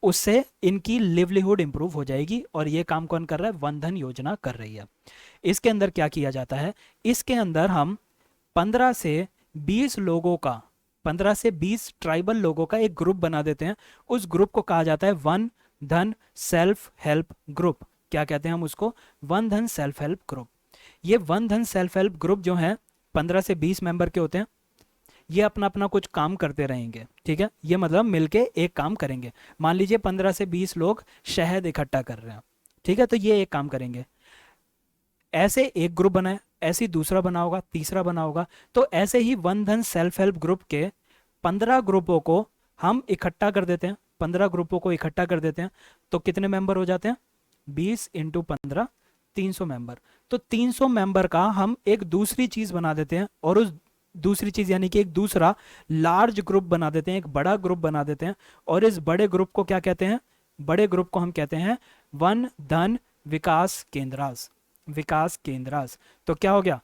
उससे इनकी लिवलीहुड इंप्रूव हो जाएगी। और ये काम कौन कर रहा है, वन धन योजना कर रही है। इसके अंदर क्या किया जाता है, इसके अंदर हम 15 से 20 लोगों का, 15 से 20 ट्राइबल लोगों का एक ग्रुप बना देते हैं। उस ग्रुप को कहा जाता है वन धन सेल्फ हेल्प ग्रुप। क्या कहते हैं हम उसको, वन धन सेल्फ हेल्प ग्रुप। ये वन धन सेल्फ हेल्प ग्रुप जो है 15 से 20 मेंबर के होते हैं। ये अपना अपना कुछ काम करते रहेंगे। ठीक है, ये मतलब मिलके एक काम करेंगे। मान लीजिए 15 से 20 लोग शहद इकट्ठा कर रहे हैं। ठीक है, तो ये एक काम करेंगे, ऐसे एक ग्रुप बनाए, ऐसे ही दूसरा बना होगा, तीसरा बना होगा। तो ऐसे ही वन धन सेल्फ हेल्प ग्रुप के 15 ग्रुपों को हम इकट्ठा कर देते हैं। 15 ग्रुपों को इकट्ठा कर देते हैं तो कितने मेंबर हो जाते हैं, 20 इंटू 15, 300 मेंबर। तो 300 मेंबर का हम एक दूसरी चीज बना देते हैं, और उस दूसरी चीज यानी कि एक दूसरा लार्ज ग्रुप बना देते हैं, एक बड़ा ग्रुप बना देते हैं। और इस बड़े ग्रुप को क्या कहते हैं, बड़े ग्रुप को हम कहते हैं वन धन विकास केंद्रास। विकास केंद्रास। तो क्या हो गया,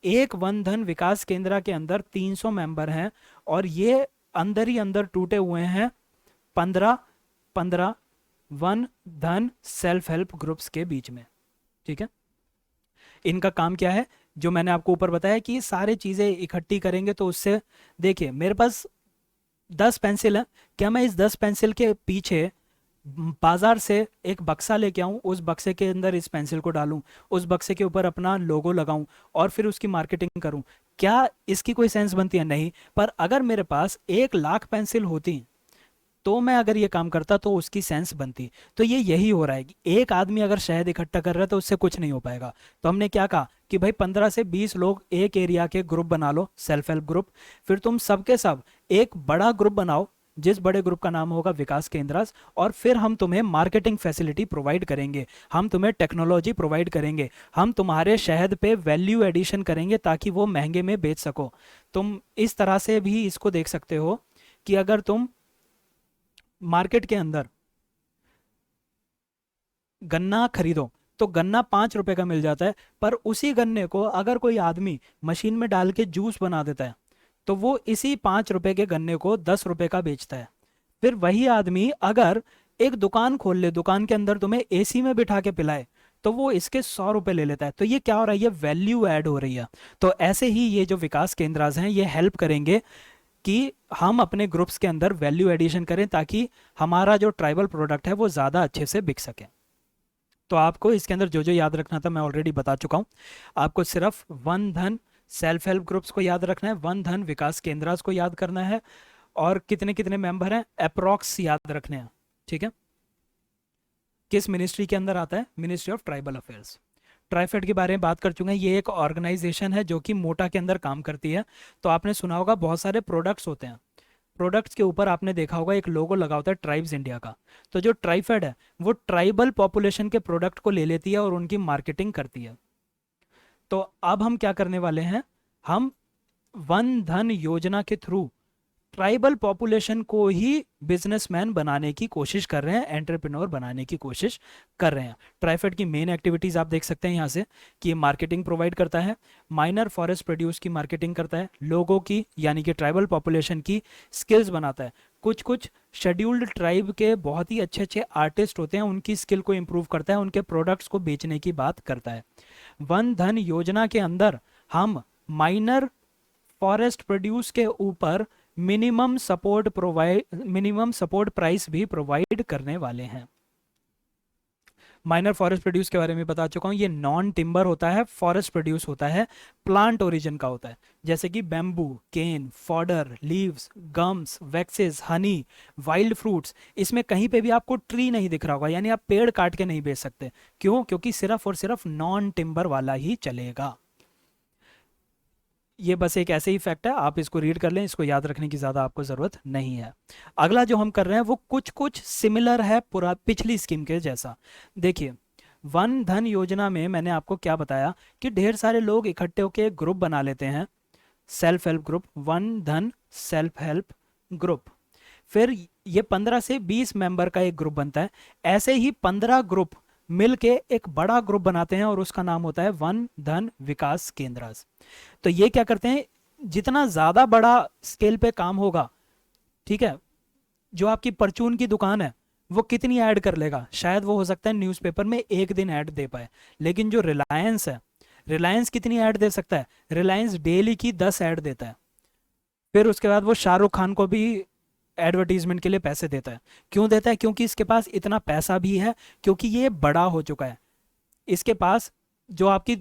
एक वन धन विकास केंद्र के अंदर 300 मेंबर हैं, और ये अंदर ही अंदर टूटे हुए हैं 15 वन धन सेल्फ हेल्प ग्रुप्स के बीच में। ठीक है, इनका काम क्या है, जो मैंने आपको ऊपर बताया कि सारी चीज़ें इकट्ठी करेंगे। तो उससे देखिए मेरे पास 10 पेंसिल है, क्या मैं इस 10 पेंसिल के पीछे बाजार से एक बक्सा लेके आऊं, उस बक्से के अंदर इस पेंसिल को डालूं, उस बक्से के ऊपर अपना लोगो लगाऊं और फिर उसकी मार्केटिंग करूं, क्या इसकी कोई सेंस बनती है, नहीं। पर अगर मेरे पास 1 लाख पेंसिल होती तो मैं अगर ये काम करता तो उसकी सेंस बनती। तो ये यही हो रहा है कि एक आदमी अगर शहद इकट्ठा कर रहा है तो उससे कुछ नहीं हो पाएगा। तो हमने क्या कहा कि भाई 15 से 20 लोग एक एरिया के ग्रुप बना लो, सेल्फ हेल्प ग्रुप। फिर तुम सबके सब एक बड़ा ग्रुप बनाओ, जिस बड़े ग्रुप का नाम होगा विकास केंद्रास, और फिर हम तुम्हें मार्केटिंग फैसिलिटी प्रोवाइड करेंगे, हम तुम्हें टेक्नोलॉजी प्रोवाइड करेंगे, हम तुम्हारे शहद पे वैल्यू एडिशन करेंगे ताकि वो महंगे में बेच सको। तुम इस तरह से भी इसको देख सकते हो कि अगर तुम मार्केट के अंदर गन्ना खरीदो तो गन्ना 5 रुपए का मिल जाता है, पर उसी गन्ने को अगर कोई आदमी मशीन में डाल के जूस बना देता है तो वो इसी 5 रुपए के गन्ने को 10 रुपए का बेचता है। फिर वही आदमी अगर एक दुकान खोल ले, दुकान के अंदर तुम्हें एसी में बिठा के पिलाए, तो वो इसके 100 रुपए ले लेता है। तो ये क्या हो रहा है, ये वैल्यू ऐड हो रही है। तो ऐसे ही ये जो विकास केंद्रास हैं ये हेल्प करेंगे कि हम अपने ग्रुप्स के अंदर वैल्यू एडिशन करें ताकि हमारा जो ट्राइबल प्रोडक्ट है वो ज़्यादा अच्छे से बिक सके। तो आपको इसके अंदर जो जो याद रखना था मैं ऑलरेडी बता चुका हूँ। आपको सिर्फ वन धन सेल्फ हेल्प ग्रुप्स को याद रखना है, वन धन विकास केंद्रास को याद करना है, और कितने कितने मेंबर हैं अप्रोक्स याद रखने हैं। ठीक है, किस मिनिस्ट्री के अंदर आता है, ministry of tribal affairs. TRIFED के बारे में बात कर चुके हैं, ये एक ऑर्गेनाइजेशन है जो कि मोटा के अंदर काम करती है। तो आपने सुना होगा बहुत सारे प्रोडक्ट्स होते हैं, प्रोडक्ट्स के ऊपर आपने देखा होगा एक लोगो लगा होता है ट्राइब्स इंडिया का। तो जो ट्राइफेड है वो ट्राइबल पॉपुलेशन के प्रोडक्ट को ले लेती है और उनकी मार्केटिंग करती है। तो अब हम क्या करने वाले हैं, हम वन धन योजना के थ्रू ट्राइबल पॉपुलेशन को ही बिजनेसमैन बनाने की कोशिश कर रहे हैं, एंटरप्रेन्योर बनाने की कोशिश कर रहे हैं। ट्राइफेड की मेन एक्टिविटीज आप देख सकते हैं यहाँ से कि ये मार्केटिंग प्रोवाइड करता है, माइनर फॉरेस्ट प्रोड्यूस की मार्केटिंग करता है, लोगों की यानी कि ट्राइबल पॉपुलेशन की स्किल्स बनाता है। कुछ कुछ शेड्यूल्ड ट्राइब के बहुत ही अच्छे अच्छे आर्टिस्ट होते हैं, उनकी स्किल को इम्प्रूव करता है, उनके प्रोडक्ट्स को बेचने की बात करता है। वन धन योजना के अंदर हम माइनर फॉरेस्ट प्रोड्यूस के ऊपर मिनिमम सपोर्ट प्राइस भी प्रोवाइड करने वाले हैं। माइनर फॉरेस्ट प्रोड्यूस के बारे में बता चुका हूँ, ये नॉन टिम्बर होता है, फॉरेस्ट प्रोड्यूस होता है, प्लांट ओरिजिन का होता है, जैसे कि bamboo, cane, fodder, leaves, gums, waxes, honey, wild fruits. इसमें कहीं पे भी आपको ट्री नहीं दिख रहा होगा, यानी आप पेड़ काट के नहीं बेच सकते। क्यों? क्योंकि सिर्फ और सिर्फ नॉन टिम्बर वाला ही चलेगा। ये बस एक ऐसे ही फैक्ट है, आप इसको रीड कर लें, इसको याद रखने की ज़्यादा आपको ज़रूरत नहीं है। अगला जो हम कर रहे हैं वो कुछ कुछ सिमिलर है पूरा पिछली स्कीम के जैसा। देखिए, वन धन योजना में मैंने आपको क्या बताया कि ढेर सारे लोग इकट्ठे होकर एक ग्रुप बना लेते हैं, सेल्फ हेल्प ग्रुप, वन धन सेल्फ हेल्प ग्रुप। फिर ये 15 से 20 मेंबर का एक ग्रुप बनता है। ऐसे ही 15 ग्रुप मिलके एक बड़ा ग्रुप बनाते हैं और उसका नाम होता है वन धन विकास केंद्रास। तो ये क्या करते हैं, जितना ज्यादा बड़ा स्केल पे काम होगा, ठीक है, जो आपकी परचून की दुकान है वो कितनी ऐड कर लेगा, शायद वो हो सकता है न्यूज़पेपर में एक दिन ऐड दे पाए, लेकिन जो रिलायंस है, रिलायंस कितनी ऐड दे सकता है, रिलायंस डेली की 10 ऐड देता है। फिर उसके बाद वो शाहरुख खान को भी एडवर्टीजमेंट के लिए पैसे देता है। क्यों देता है? क्योंकि इसके पास इतना पैसा भी है, क्योंकि ये बड़ा हो चुका है। इसके पास जो आपकी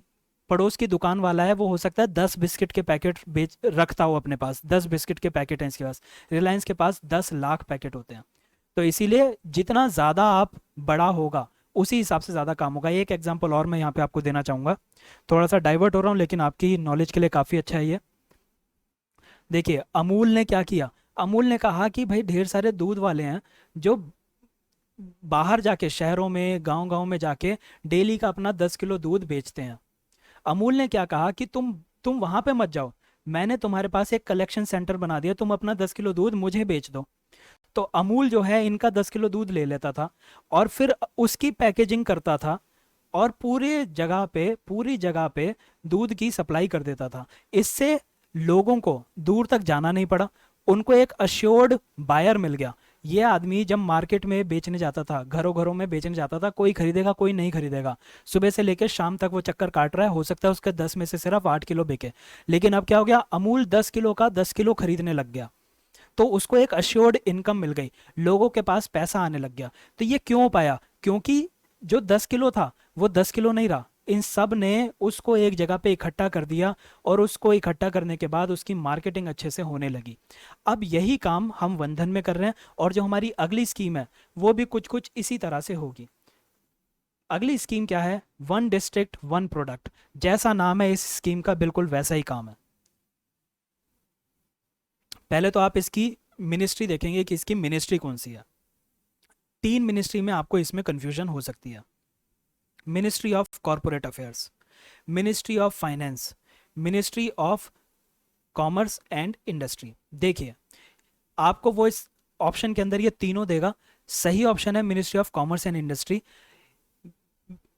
पड़ोस की दुकान वाला है वो हो सकता है 10 बिस्किट के पैकेट बेच रखता हो अपने पास, 10 बिस्किट के पैकेट हैं इसके पास, रिलायंस के पास 10 लाख पैकेट होते हैं। तो इसीलिए जितना ज़्यादा आप बड़ा होगा उसी हिसाब से ज़्यादा काम होगा। एक एग्जांपल और मैं यहाँ पे आपको देना चाहूँगा, थोड़ा सा डाइवर्ट हो रहा हूँ लेकिन आपकी नॉलेज के लिए काफ़ी अच्छा है ये। देखिए, अमूल ने क्या किया, अमूल ने कहा कि भाई ढेर सारे दूध वाले हैं जो बाहर जाके शहरों में गांव गांव में जाके डेली का अपना 10 किलो दूध बेचते हैं। अमूल ने क्या कहा कि तुम वहां पे मत जाओ, मैंने तुम्हारे पास एक कलेक्शन सेंटर बना दिया, तुम अपना 10 किलो दूध मुझे बेच दो। तो अमूल जो है इनका 10 किलो दूध ले लेता था और फिर उसकी पैकेजिंग करता था और पूरी जगह पे दूध की सप्लाई कर देता था। इससे लोगों को दूर तक जाना नहीं पड़ा, उनको एक अश्योर्ड बायर मिल गया। ये आदमी जब मार्केट में बेचने जाता था, घरों घरों में बेचने जाता था, कोई खरीदेगा कोई नहीं खरीदेगा, सुबह से लेकर शाम तक वो चक्कर काट रहा है, हो सकता है उसके 10 में से सिर्फ 8 किलो बिके। लेकिन अब क्या हो गया, अमूल 10 किलो का 10 किलो खरीदने लग गया, तो उसको एक अश्योर्ड इनकम मिल गई, लोगों के पास पैसा आने लग गया। तो ये क्यों पाया? क्योंकि जो 10 किलो था वो 10 किलो नहीं रहा, इन सब ने उसको एक जगह पे इकट्ठा कर दिया और उसको इकट्ठा करने के बाद उसकी मार्केटिंग अच्छे से होने लगी। अब यही काम हम वंधन में कर रहे हैं और जो हमारी अगली स्कीम है वो भी कुछ कुछ इसी तरह से होगी। अगली स्कीम क्या है? One district one product. जैसा नाम है इस स्कीम का बिल्कुल वैसा ही काम है। पहले तो आप इसकी मिनिस्ट्री देखेंगे कि इसकी मिनिस्ट्री कौन सी है। 3 मिनिस्ट्री में आपको इसमें कंफ्यूजन हो सकती है। Ministry of corporate affairs, ministry of finance, ministry of commerce and industry. देखिए आपको वो इस ऑप्शन के अंदर ये तीनों देगा। सही ऑप्शन है ministry of commerce and industry.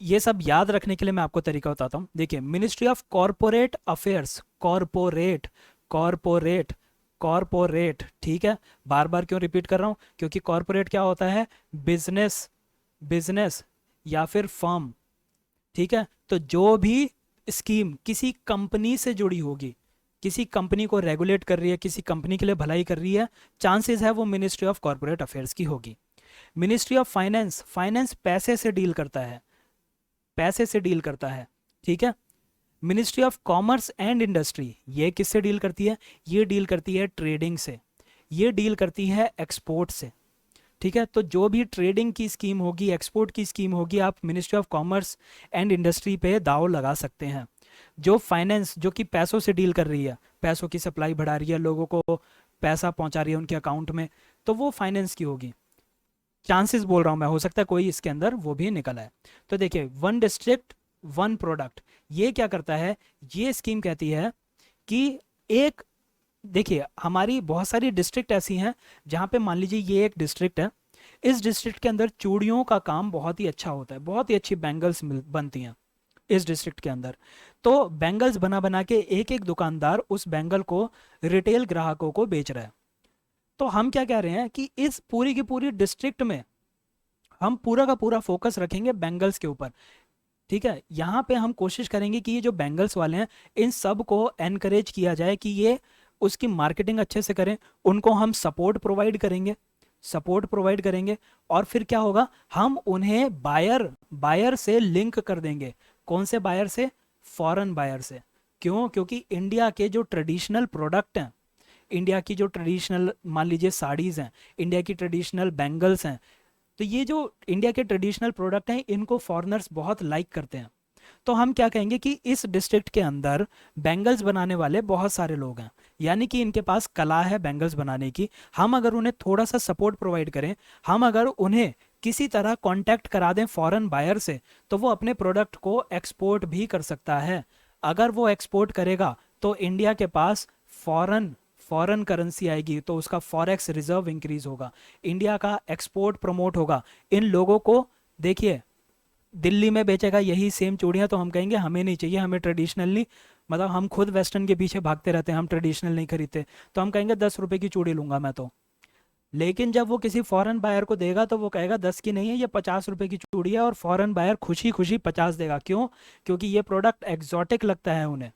ये सब याद रखने के लिए मैं आपको तरीका बताता हूँ। देखिए ministry of corporate affairs, corporate corporate corporate, ठीक है। बार बार क्यों रिपीट कर रहा हूँ, क्योंकि कॉरपोरेट क्या होता है, बिजनेस, बिजनेस या फिर फर्म, ठीक है। तो जो भी स्कीम किसी कंपनी से जुड़ी होगी, किसी कंपनी को रेगुलेट कर रही है, किसी कंपनी के लिए भलाई कर रही है, चांसेस है वो मिनिस्ट्री ऑफ कॉरपोरेट अफेयर्स की होगी। मिनिस्ट्री ऑफ फाइनेंस, फाइनेंस पैसे से डील करता है, पैसे से डील करता है, ठीक है। Ministry of commerce and industry, ये किससे डील करती है, ये डील करती है ट्रेडिंग से, ये डील करती है एक्सपोर्ट से, ठीक है। तो जो भी ट्रेडिंग की स्कीम होगी, एक्सपोर्ट की स्कीम होगी, आप ministry of commerce and industry पे दाव लगा सकते हैं। जो फाइनेंस, जो कि पैसों से डील कर रही है, पैसों की सप्लाई बढ़ा रही है, लोगों को पैसा पहुंचा रही है उनके अकाउंट में, तो वो फाइनेंस की होगी। चांसेस बोल रहा हूं मैं, हो सकता है कोई इसके अंदर वो भी निकल आए। तो देखिए वन डिस्ट्रिक्ट वन प्रोडक्ट, ये क्या करता है, ये स्कीम कहती है कि एक, देखिए हमारी बहुत सारी डिस्ट्रिक्ट ऐसी हैं जहाँ पे मान लीजिए ये एक डिस्ट्रिक्ट है, इस डिस्ट्रिक्ट के अंदर चूड़ियों का काम बहुत ही अच्छा होता है, बहुत ही अच्छी बैंगल्स बनती हैं इस डिस्ट्रिक्ट के अंदर। तो बैंगल्स बना बना के एक एक दुकानदार उस बैंगल को रिटेल ग्राहकों को बेच रहा है। तो हम क्या कह रहे हैं कि इस पूरी की पूरी डिस्ट्रिक्ट में हम पूरा का पूरा फोकस रखेंगे बैंगल्स के ऊपर, ठीक है। यहाँ पे हम कोशिश करेंगे कि ये जो बैंगल्स वाले हैं इन सब को एनकरेज किया जाए कि ये उसकी मार्केटिंग अच्छे से करें, उनको हम सपोर्ट प्रोवाइड करेंगे, सपोर्ट प्रोवाइड करेंगे। और फिर क्या होगा, हम उन्हें बायर, बायर से लिंक कर देंगे। कौन से बायर से, फॉरेन बायर से। क्यों, क्योंकि इंडिया के जो ट्रेडिशनल प्रोडक्ट हैं, इंडिया की जो ट्रेडिशनल मान लीजिए साड़ीज़ हैं, इंडिया की ट्रेडिशनल बैंगल्स हैं, तो ये जो इंडिया के ट्रेडिशनल प्रोडक्ट हैं इनको फॉरेनर्स बहुत लाइक करते हैं। तो हम क्या कहेंगे कि इस डिस्ट्रिक्ट के अंदर बैंगल्स बनाने वाले बहुत सारे लोग हैं, यानी कि इनके पास कला है बैंगल्स बनाने की। हम अगर उन्हें थोड़ा सा सपोर्ट प्रोवाइड करें, हम अगर उन्हें किसी तरह कांटेक्ट करा दें फॉरेन बायर से, तो वो अपने प्रोडक्ट को एक्सपोर्ट भी कर सकता है। अगर वो एक्सपोर्ट करेगा तो इंडिया के पास फॉरेन फॉरेन करेंसी आएगी, तो उसका फॉरेक्स रिजर्व इंक्रीज होगा, इंडिया का एक्सपोर्ट प्रमोट होगा। इन लोगों को देखिए दिल्ली में बेचेगा यही सेम चूड़ियाँ, तो हम कहेंगे हमें नहीं चाहिए, हमें ट्रेडिशनली, मतलब हम खुद वेस्टर्न के पीछे भागते रहते हैं, हम ट्रेडिशनल नहीं खरीदते, तो हम कहेंगे 10 रुपए की चूड़ी लूंगा मैं तो। लेकिन जब वो किसी फॉरेन बायर को देगा तो वो कहेगा 10 की नहीं है, ये 50 रुपए की चूड़ी है, और फॉरेन बायर खुशी खुशी 50 देगा। क्यों, क्योंकि ये प्रोडक्ट एग्जॉटिक लगता है उन्हें।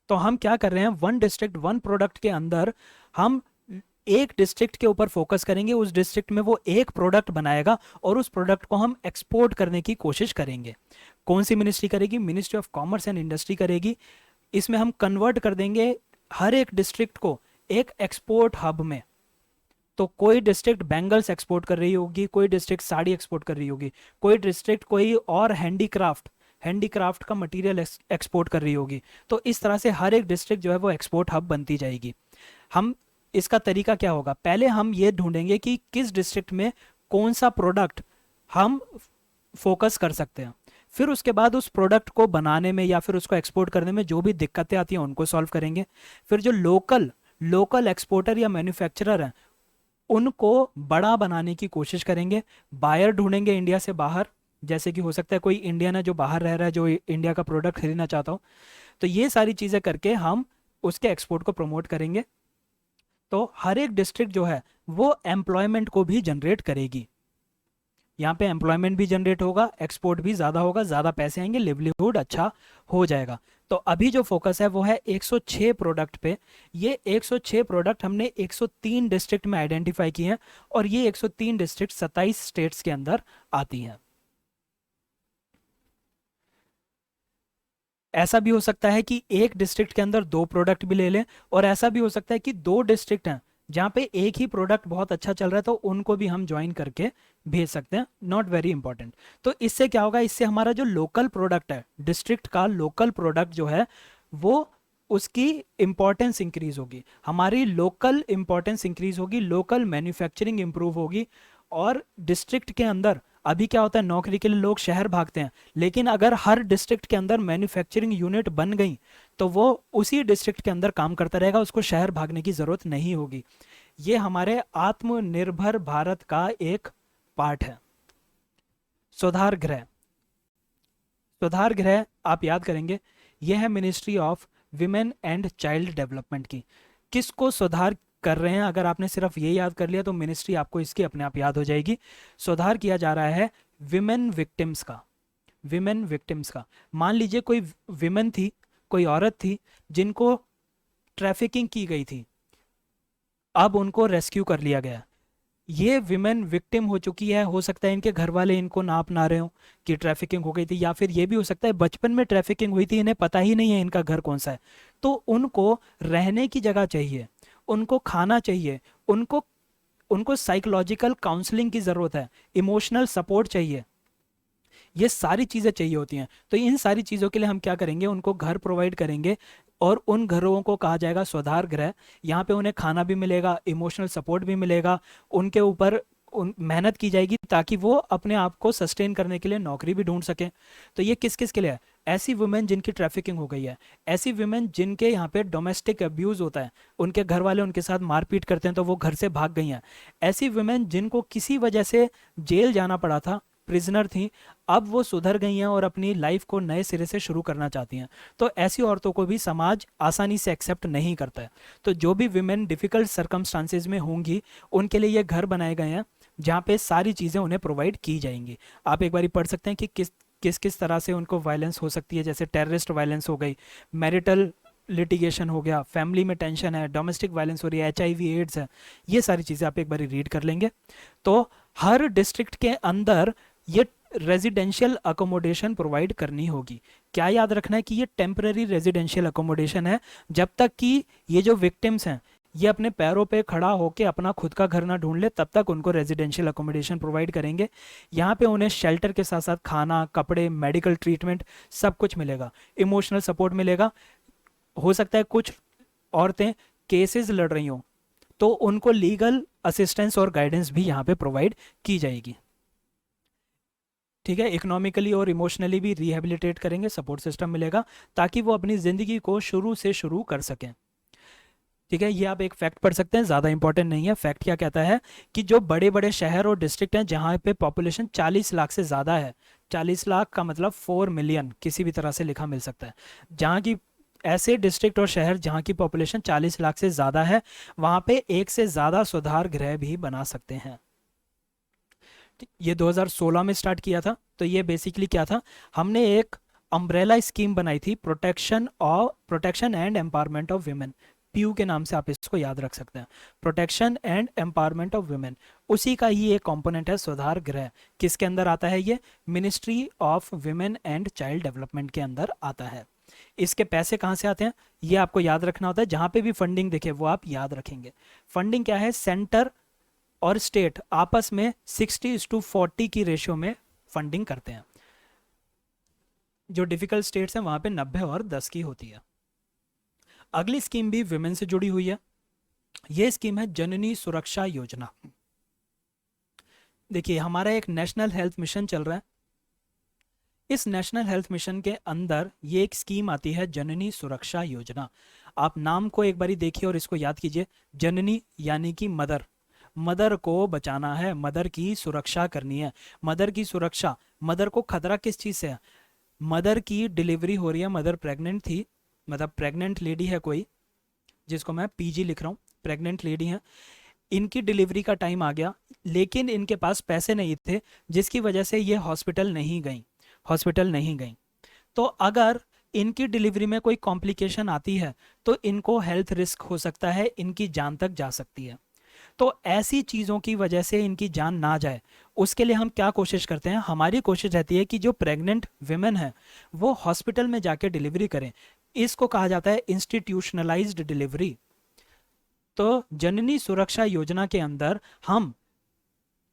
तो हम क्या कर रहे हैं, वन डिस्ट्रिक्ट वन प्रोडक्ट के अंदर हम एक डिस्ट्रिक्ट के ऊपर फोकस करेंगे, उस डिस्ट्रिक्ट में वो एक प्रोडक्ट बनाएगा और उस प्रोडक्ट को हम एक्सपोर्ट करने की कोशिश करेंगे। कौन सी मिनिस्ट्री करेगी, ministry of commerce and industry करेगी। इसमें हम कन्वर्ट कर देंगे हर एक डिस्ट्रिक्ट को एक एक्सपोर्ट हब में। तो कोई डिस्ट्रिक्ट बैंगल्स एक्सपोर्ट कर रही होगी, कोई डिस्ट्रिक्ट साड़ी एक्सपोर्ट कर रही होगी, कोई डिस्ट्रिक्ट कोई और हैंडीक्राफ्ट, हैंडीक्राफ्ट का मटेरियल एक्सपोर्ट कर रही होगी। तो इस तरह से हर एक डिस्ट्रिक्ट जो है वो एक्सपोर्ट हब बनती जाएगी। हम इसका तरीका क्या होगा, पहले हम ये ढूंढेंगे कि किस डिस्ट्रिक्ट में कौन सा प्रोडक्ट हम फोकस कर सकते हैं, फिर उसके बाद उस प्रोडक्ट को बनाने में या फिर उसको एक्सपोर्ट करने में जो भी दिक्कतें आती हैं उनको सॉल्व करेंगे। फिर जो लोकल लोकल एक्सपोर्टर या मैन्युफैक्चरर हैं उनको बड़ा बनाने की कोशिश करेंगे, बायर ढूंढेंगे इंडिया से बाहर, जैसे कि हो सकता है कोई इंडियन है जो बाहर रह रहा है, जो इंडिया का प्रोडक्ट खरीदना चाहता हो। तो ये सारी चीज़ें करके हम उसके एक्सपोर्ट को प्रमोट करेंगे। तो हर एक डिस्ट्रिक्ट जो है वो एम्प्लॉयमेंट को भी जनरेट करेगी। यहाँ पे एम्प्लॉयमेंट भी जनरेट होगा, एक्सपोर्ट भी ज़्यादा होगा, ज़्यादा पैसे आएंगे, लिवलीहुड अच्छा हो जाएगा। तो अभी जो फोकस है वो है 106 प्रोडक्ट पे। ये 106 प्रोडक्ट हमने 103 डिस्ट्रिक्ट में आइडेंटिफाई किए हैं, और ये 103 डिस्ट्रिक्ट 27 स्टेट्स के अंदर आती हैं। ऐसा भी हो सकता है कि एक डिस्ट्रिक्ट के अंदर 2 प्रोडक्ट भी ले लें, और ऐसा भी हो सकता है कि 2 डिस्ट्रिक्ट हैं जहाँ पे एक ही प्रोडक्ट बहुत अच्छा चल रहा है, तो उनको भी हम ज्वाइन करके भेज सकते हैं, नॉट वेरी इंपॉर्टेंट। तो इससे क्या होगा, इससे हमारा जो लोकल प्रोडक्ट है, डिस्ट्रिक्ट का लोकल प्रोडक्ट जो है वो उसकी इम्पोर्टेंस इंक्रीज होगी, हमारी लोकल इम्पोर्टेंस इंक्रीज होगी, लोकल मैन्युफैक्चरिंग इंप्रूव होगी। और डिस्ट्रिक्ट के अंदर अभी क्या होता है, नौकरी के लिए लोग शहर भागते हैं, लेकिन अगर हर डिस्ट्रिक्ट के अंदर मैन्युफैक्चरिंग यूनिट बन गई तो वो उसी डिस्ट्रिक्ट के अंदर काम करता रहेगा, उसको शहर भागने की जरूरत नहीं होगी। ये हमारे आत्मनिर्भर भारत का एक पार्ट है। सुधार गृह, सुधार गृह आप याद करेंगे, यह है ministry of women and child development की। किसको सुधार कर रहे हैं, अगर आपने सिर्फ ये याद कर लिया तो मिनिस्ट्री आपको इसकी अपने आप याद हो जाएगी। सुधार किया जा रहा है विमेन विक्टिम्स का, विमेन विक्टिम्स का। मान लीजिए कोई विमेन थी, कोई औरत थी जिनको ट्रैफिकिंग की गई थी, अब उनको रेस्क्यू कर लिया गया। ये विमेन विक्टिम हो चुकी है, हो सकता है इनके घर वाले इनको ना अपना रहे हो कि ट्रैफिकिंग हो गई थी, या फिर ये भी हो सकता है बचपन में ट्रैफिकिंग हुई थी, इन्हें पता ही नहीं है इनका घर कौन सा है। तो उनको रहने की जगह चाहिए, उनको खाना चाहिए, उनको उनको साइकोलॉजिकल काउंसलिंग की ज़रूरत है, इमोशनल सपोर्ट चाहिए, ये सारी चीज़ें चाहिए होती हैं। तो इन सारी चीज़ों के लिए हम क्या करेंगे, उनको घर प्रोवाइड करेंगे, और उन घरों को कहा जाएगा सुधार गृह। यहाँ पे उन्हें खाना भी मिलेगा, इमोशनल सपोर्ट भी मिलेगा, उनके ऊपर मेहनत की जाएगी ताकि वो अपने आप को सस्टेन करने के लिए नौकरी भी ढूंढ सकें। तो ये किस किस के लिए है, ऐसी वुमेन जिनकी ट्रैफिकिंग हो गई है, ऐसी वुमेन जिनके यहाँ पे डोमेस्टिक अब्यूज़ होता है, उनके घर वाले उनके साथ मारपीट करते हैं तो वो घर से भाग गई हैं, ऐसी वुमेन जिनको किसी वजह से जेल जाना पड़ा था, प्रिजनर थी, अब वो सुधर गई हैं और अपनी लाइफ को नए सिरे से शुरू करना चाहती हैं। तो ऐसी औरतों को भी समाज आसानी से एक्सेप्ट नहीं करता है। तो जो भी विमेन डिफ़िकल्ट सर्कमस्टांसेस में होंगी, उनके लिए ये घर बनाए गए हैं जहाँ पे सारी चीज़ें उन्हें प्रोवाइड की जाएंगी। आप एक बारी पढ़ सकते हैं कि किस किस किस तरह से उनको वायलेंस हो सकती है, जैसे टेररिस्ट वायलेंस हो गई, मैरिटल लिटिगेशन हो गया, फैमिली में टेंशन है, डोमेस्टिक वायलेंस हो रही है, HIV एड्स है, ये सारी चीज़ें आप एक बारी रीड कर लेंगे। तो हर डिस्ट्रिक्ट के अंदर ये रेजिडेंशियल अकोमोडेशन प्रोवाइड करनी होगी। क्या याद रखना है कि ये टेम्पररी रेजिडेंशियल अकोमोडेशन है, जब तक कि ये जो विक्टिम्स हैं ये अपने पैरों पे खड़ा होकर अपना खुद का घर ना ढूंढ ले, तब तक उनको रेजिडेंशियल अकोमोडेशन प्रोवाइड करेंगे। यहाँ पे उन्हें शेल्टर के साथ साथ खाना, कपड़े, मेडिकल ट्रीटमेंट सब कुछ मिलेगा, इमोशनल सपोर्ट मिलेगा। हो सकता है कुछ औरतें केसेस लड़ रही हों तो उनको लीगल असिस्टेंस और गाइडेंस भी यहाँ पे प्रोवाइड की जाएगी। ठीक है, इकोनॉमिकली और इमोशनली भी रिहेबिलिटेट करेंगे, सपोर्ट सिस्टम मिलेगा ताकि वो अपनी ज़िंदगी को शुरू से शुरू कर सकें। ठीक है, ये आप एक फैक्ट पढ़ सकते हैं, ज़्यादा इंपॉर्टेंट नहीं है। फैक्ट क्या कहता है कि जो बड़े बड़े शहर और डिस्ट्रिक्ट हैं जहाँ पे पॉपुलेशन 40 लाख से ज़्यादा है, 40 लाख का मतलब 4 मिलियन किसी भी तरह से लिखा मिल सकता है, जहाँ की ऐसे डिस्ट्रिक्ट और शहर जहाँ की पॉपुलेशन 40 लाख से ज़्यादा है, वहाँ पे एक से ज़्यादा सुधार गृह भी बना सकते हैं। ये 2016 में स्टार्ट किया था। तो ये बेसिकली क्या था, हमने एक अम्ब्रेला स्कीम बनाई थी, protection and empowerment of women, PU के नाम से आप इसको याद रख सकते हैं, protection and empowerment of women. उसी का ही एक कंपोनेंट है सुधार गृह। किसके अंदर आता है ये, ministry of women and child development के अंदर आता है। इसके पैसे कहाँ से आते हैं ये आपको याद रखना होता है, जहाँ पे भी फंडिंग दिखे वो आप याद रखेंगे। फंडिंग क्या है, सेंटर और स्टेट आपस में 60:40 की रेशियो में फंडिंग करते हैं। जो डिफिकल्ट स्टेट्स हैं वहां पे 90 और 10 की होती है। अगली स्कीम भी विमेन से जुड़ी हुई है, ये स्कीम है जननी सुरक्षा योजना। देखिए हमारा एक नेशनल हेल्थ मिशन चल रहा है, इस नेशनल हेल्थ मिशन के अंदर ये एक स्कीम आती है जननी सुरक्षा योजना। आप नाम को एक बारी देखिए और इसको याद कीजिए, जननी यानी कि मदर, मदर को बचाना है, मदर की सुरक्षा करनी है। मदर की सुरक्षा, मदर को खतरा किस चीज़ से है, मदर की डिलीवरी हो रही है, मदर प्रेग्नेंट थी, मतलब प्रेग्नेंट लेडी है कोई, जिसको मैं PG लिख रहा हूँ, प्रेग्नेंट लेडी है, इनकी डिलीवरी का टाइम आ गया लेकिन इनके पास पैसे नहीं थे, जिसकी वजह से ये हॉस्पिटल नहीं गई। तो अगर इनकी डिलीवरी में कोई कॉम्प्लिकेशन आती है तो इनको हेल्थ रिस्क हो सकता है, इनकी जान तक जा सकती है। तो ऐसी चीज़ों की वजह से इनकी जान ना जाए, उसके लिए हम क्या कोशिश करते हैं, हमारी कोशिश रहती है कि जो प्रेग्नेंट विमेन है वो हॉस्पिटल में जाके डिलीवरी करें। इसको कहा जाता है इंस्टीट्यूशनलाइज्ड डिलीवरी। तो जननी सुरक्षा योजना के अंदर हम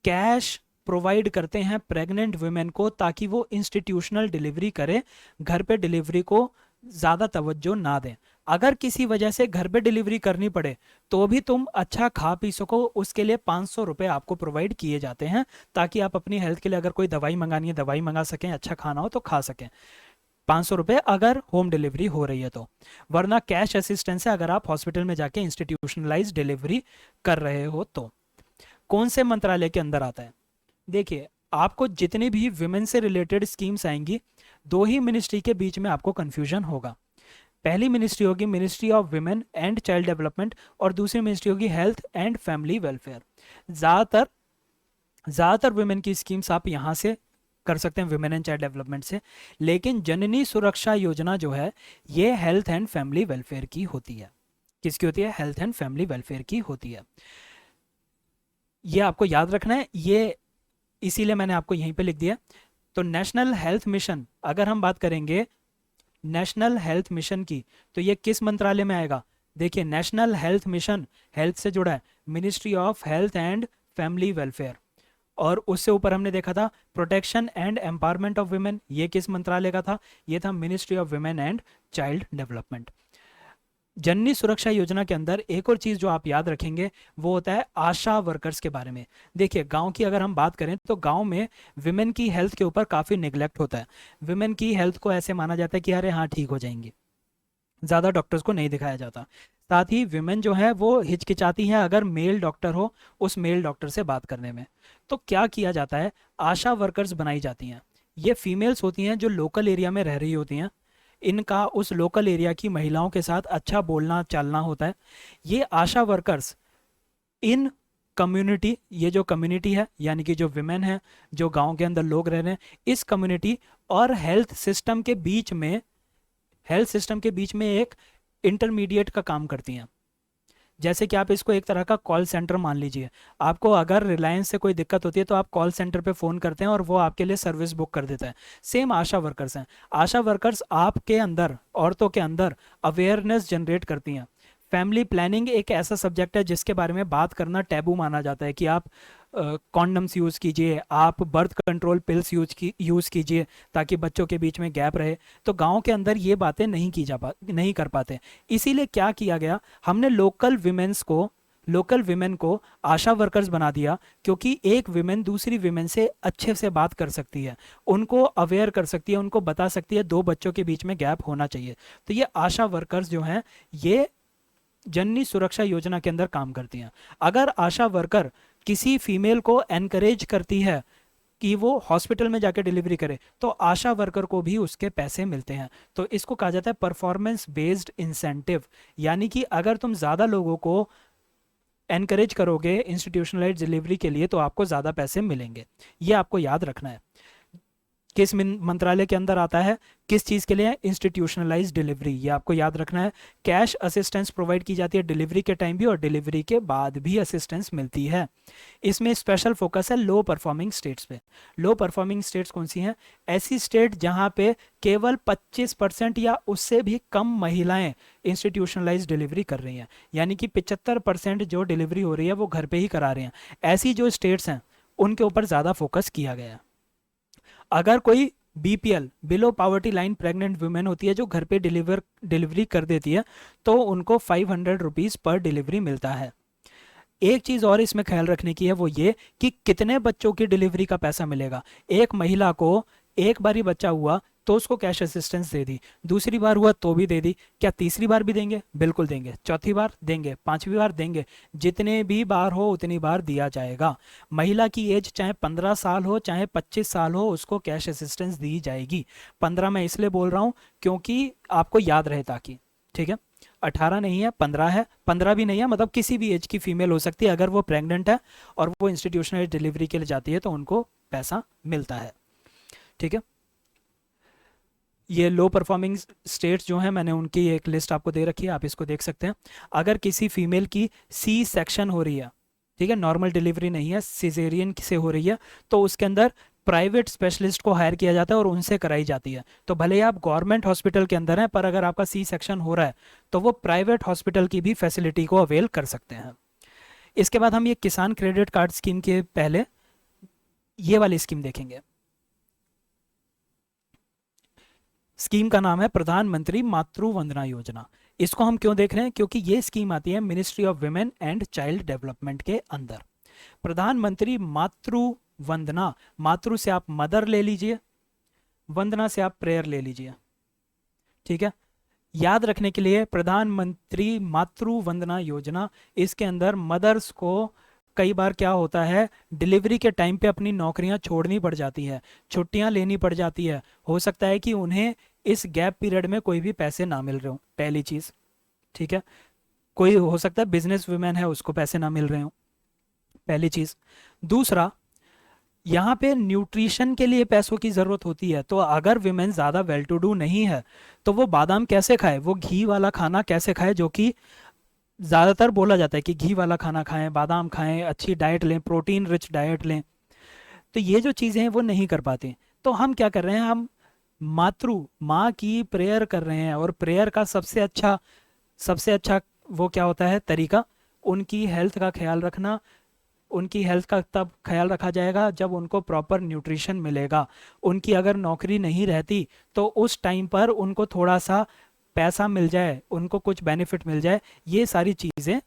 कैश प्रोवाइड करते हैं प्रेग्नेंट वुमेन को ताकि वो इंस्टीट्यूशनल डिलीवरी करे, घर पे डिलीवरी को ज़्यादा तवज्जो ना दें। अगर किसी वजह से घर पे डिलीवरी करनी पड़े तो भी तुम अच्छा खा पी सको, उसके लिए 500 रुपये आपको प्रोवाइड किए जाते हैं, ताकि आप अपनी हेल्थ के लिए अगर कोई दवाई मंगानी है दवाई मंगा सकें, अच्छा खाना हो तो खा सकें। 500 रुपये अगर होम डिलीवरी हो रही है तो, वरना कैश असिस्टेंस है अगर आप हॉस्पिटल में जाके इंस्टीट्यूशनलाइज डिलीवरी कर रहे हो तो। कौन से मंत्रालय के अंदर आता है? देखिए, आपको जितनी भी विमेन से रिलेटेड स्कीम्स आएंगी, दो ही मिनिस्ट्री के बीच में आपको कंफ्यूजन होगा। पहली मिनिस्ट्री होगी ministry of women and child development, और दूसरी मिनिस्ट्री होगी हेल्थ एंड फैमिली वेलफेयर। ज़्यादातर ज़्यादातर विमेन की स्कीम्स आप यहाँ से कर सकते हैं, विमेन एंड चाइल्ड डेवलपमेंट से। लेकिन जननी सुरक्षा योजना जो है ये हेल्थ एंड फैमिली वेलफेयर की होती है। किसकी होती है? हेल्थ एंड फैमिली वेलफेयर की होती है। ये आपको याद रखना है, ये इसीलिए मैंने आपको यहीं पे लिख दिया। तो नेशनल हेल्थ मिशन, अगर हम बात करेंगे नेशनल हेल्थ मिशन की, तो ये किस मंत्रालय में आएगा? देखिए, नेशनल हेल्थ मिशन हेल्थ से जुड़ा है, ministry of health and family welfare. और उससे ऊपर हमने देखा था protection and empowerment of women, ये किस मंत्रालय का था? ये था ministry of women and child development. Janani Suraksha Yojana के अंदर एक और चीज़ जो आप याद रखेंगे वो होता है आशा वर्कर्स के बारे में। देखिए, गांव की अगर हम बात करें तो गांव में विमेन की हेल्थ के ऊपर काफ़ी निगलेक्ट होता है। विमेन की हेल्थ को ऐसे माना जाता है कि अरे हाँ ठीक हो जाएंगी, ज़्यादा डॉक्टर्स को नहीं दिखाया जाता। साथ ही विमेन जो है वो हिचकिचाती हैं अगर मेल डॉक्टर हो उस मेल डॉक्टर से बात करने में। तो क्या किया जाता है? आशा वर्कर्स बनाई जाती हैं। ये फीमेल्स होती हैं जो लोकल एरिया में रह रही होती हैं, इनका उस लोकल एरिया की महिलाओं के साथ अच्छा बोलना चालना होता है। ये आशा वर्कर्स इन कम्युनिटी, ये जो कम्युनिटी है यानी कि जो विमेन है, जो गांव के अंदर लोग रह रहे हैं, इस कम्युनिटी और हेल्थ सिस्टम के बीच में एक इंटरमीडिएट का काम करती हैं। जैसे कि आप इसको एक तरह का कॉल सेंटर मान लीजिए। आपको अगर रिलायंस से कोई दिक्कत होती है तो आप कॉल सेंटर पे फ़ोन करते हैं और वो आपके लिए सर्विस बुक कर देता है। सेम आशा वर्कर्स हैं। आशा वर्कर्स आपके अंदर, औरतों के अंदर अवेयरनेस जनरेट करती हैं। फैमिली प्लानिंग एक ऐसा सब्जेक्ट है जिसके बारे में बात करना टैबू माना जाता है कि आप कॉन्डम्स यूज़ कीजिए, आप बर्थ कंट्रोल पिल्स यूज़ कीजिए ताकि बच्चों के बीच में गैप रहे। तो गांव के अंदर ये बातें नहीं कर पाते। इसीलिए क्या किया गया, हमने लोकल विमेन को आशा वर्कर्स बना दिया, क्योंकि एक विमेन दूसरी विमेन से अच्छे से बात कर सकती है, उनको अवेयर कर सकती है, उनको बता सकती है दो बच्चों के बीच में गैप होना चाहिए। तो ये आशा वर्कर्स जो हैं ये जननी सुरक्षा योजना के अंदर काम करती हैं। अगर आशा वर्कर किसी फीमेल को एनकरेज करती है कि वो हॉस्पिटल में जाके डिलीवरी करे तो आशा वर्कर को भी उसके पैसे मिलते हैं। तो इसको कहा जाता है परफॉर्मेंस बेस्ड इंसेंटिव, यानी कि अगर तुम ज़्यादा लोगों को एनकरेज करोगे इंस्टीट्यूशनलाइज डिलीवरी के लिए तो आपको ज़्यादा पैसे मिलेंगे। ये आपको याद रखना है। किस मंत्रालय के अंदर आता है, किस चीज़ के लिए? इंस्टीट्यूशनलाइज डिलीवरी, ये आपको याद रखना है। कैश असिस्टेंस प्रोवाइड की जाती है डिलीवरी के टाइम भी और डिलीवरी के बाद भी असिस्टेंस मिलती है। इसमें स्पेशल फोकस है लो परफॉर्मिंग स्टेट्स पे। लो परफॉर्मिंग स्टेट्स कौन सी हैं? ऐसी स्टेट जहां पे केवल 25% या उससे भी कम महिलाएं इंस्टीट्यूशनलाइज डिलीवरी कर रही हैं, यानी कि 75% जो डिलीवरी हो रही है वो घर पे ही करा रहे हैं। ऐसी जो स्टेट्स हैं उनके ऊपर ज़्यादा फोकस किया गया है। अगर कोई BPL, below poverty line pregnant women होती है जो घर पे डिलीवरी कर देती है तो उनको 500 रुपीज़ पर डिलीवरी मिलता है। एक चीज़ और इसमें ख्याल रखने की है वो ये कि कितने बच्चों की डिलीवरी का पैसा मिलेगा। एक महिला को एक बार ही बच्चा हुआ तो उसको कैश असिस्टेंस दे दी, दूसरी बार हुआ तो भी दे दी, क्या तीसरी बार भी देंगे? बिल्कुल देंगे। चौथी बार देंगे, पांचवी बार देंगे, जितने भी बार हो उतनी बार दिया जाएगा। महिला की एज चाहे 15 साल हो चाहे 25 साल हो उसको कैश असिस्टेंस दी जाएगी। 15 मैं इसलिए बोल रहा हूँ क्योंकि आपको याद रहे ताकि, ठीक है? 18 नहीं है, 15 है, 15 भी नहीं है, मतलब किसी भी एज की फीमेल हो सकती है। अगर वो प्रेग्नेंट है और वो इंस्टीट्यूशनल डिलीवरी के लिए जाती है तो उनको पैसा मिलता है, ठीक है? ये लो परफॉर्मिंग स्टेट्स जो हैं मैंने उनकी एक लिस्ट आपको दे रखी है, आप इसको देख सकते हैं। अगर किसी फीमेल की सी सेक्शन हो रही है, ठीक है, नॉर्मल डिलीवरी नहीं है, सिजेरियन से हो रही है, तो उसके अंदर प्राइवेट स्पेशलिस्ट को हायर किया जाता है और उनसे कराई जाती है। तो भले ही आप गवर्नमेंट हॉस्पिटल के अंदर हैं पर अगर आपका सी सेक्शन हो रहा है तो वो प्राइवेट हॉस्पिटल की भी फैसिलिटी को अवेल कर सकते हैं। इसके बाद हम ये किसान क्रेडिट कार्ड स्कीम के पहले ये वाली स्कीम देखेंगे। स्कीम का नाम है प्रधानमंत्री मातृ वंदना योजना। इसको हम क्यों देख रहे हैं? क्योंकि ये स्कीम आती है ministry of women and child development के अंदर। प्रधानमंत्री मातृ वंदना, मातृ से आप मदर ले लीजिए, वंदना से आप प्रेयर ले लीजिए, ठीक है। याद रखने के लिए प्रधानमंत्री मातृ वंदना योजना, इसके अंदर मदर्स को कई बार क्या होता है, डिलीवरी के टाइम पे अपनी नौकरियां छोड़नी पड़ जाती है, छुट्टियां लेनी पड़ जाती है, हो सकता है कि उन्हें इस गैप पीरियड में कोई भी पैसे ना मिल रहे हो, पहली चीज़, ठीक है। कोई हो सकता है बिजनेस वुमेन है, उसको पैसे ना मिल रहे हो, पहली चीज़। दूसरा, यहाँ पे न्यूट्रिशन के लिए पैसों की ज़रूरत होती है, तो अगर विमेन ज़्यादा वेल टू डू नहीं है तो वो बादाम कैसे खाए, वो घी वाला खाना कैसे खाए, जो कि ज़्यादातर बोला जाता है कि घी वाला खाना खाएं, बादाम खाएं, अच्छी डाइट लें, प्रोटीन रिच डाइट लें। तो ये जो चीज़ें हैं वो नहीं कर पाते। तो हम क्या कर रहे हैं, हम मातृ माँ की प्रेयर कर रहे हैं। और प्रेयर का सबसे अच्छा वो क्या होता है तरीका, उनकी हेल्थ का ख्याल रखना। उनकी हेल्थ का तब ख्याल रखा जाएगा जब उनको प्रॉपर न्यूट्रिशन मिलेगा। उनकी अगर नौकरी नहीं रहती तो उस टाइम पर उनको थोड़ा सा पैसा मिल जाए, उनको कुछ बेनिफिट मिल जाए। ये सारी चीज़ें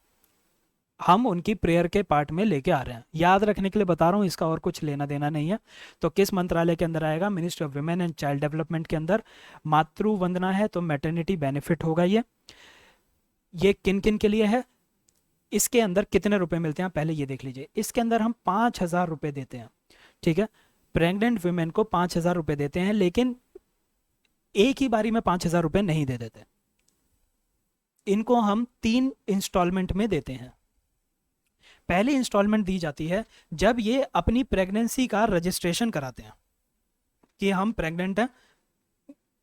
हम उनकी प्रेयर के पार्ट में लेके आ रहे हैं। याद रखने के लिए बता रहा हूँ, इसका और कुछ लेना देना नहीं है। तो किस मंत्रालय के अंदर आएगा? Ministry of women and child development के अंदर। मातृ वंदना है तो मैटरनिटी बेनिफिट होगा ये किन किन के लिए है? इसके अंदर कितने रुपए मिलते हैं पहले ये देख लीजिए। इसके अंदर हम 5,000 रुपये देते हैं, ठीक है। प्रेग्नेंट वुमेन को 5,000 रुपये देते हैं, लेकिन एक ही बारी में 5,000 रुपये नहीं दे देते। इनको हम 3 इंस्टॉलमेंट में देते हैं। पहली इंस्टॉलमेंट दी जाती है जब ये अपनी प्रेगनेंसी का रजिस्ट्रेशन कराते हैं कि हम प्रेग्नेंट हैं,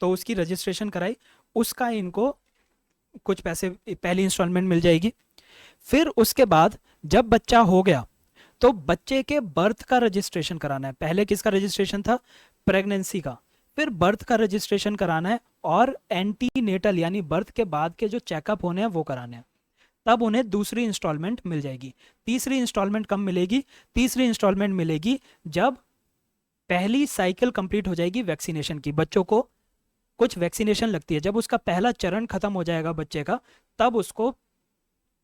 तो उसकी रजिस्ट्रेशन कराई, उसका इनको कुछ पैसे पहली इंस्टॉलमेंट मिल जाएगी। फिर उसके बाद जब बच्चा हो गया तो बच्चे के बर्थ का रजिस्ट्रेशन कराना है। पहले किसका रजिस्ट्रेशन था? प्रेगनेंसी का। फिर बर्थ का रजिस्ट्रेशन कराना है और एंटीनेटल यानी बर्थ के बाद के जो चेकअप होने हैं वो कराने हैं। तब उन्हें दूसरी इंस्टॉलमेंट मिल जाएगी। तीसरी इंस्टॉलमेंट कब मिलेगी? तीसरी इंस्टॉलमेंट मिलेगी जब पहली साइकिल कंप्लीट हो जाएगी वैक्सीनेशन की। बच्चों को कुछ वैक्सीनेशन लगती है, जब उसका पहला चरण खत्म हो जाएगा बच्चे का, तब उसको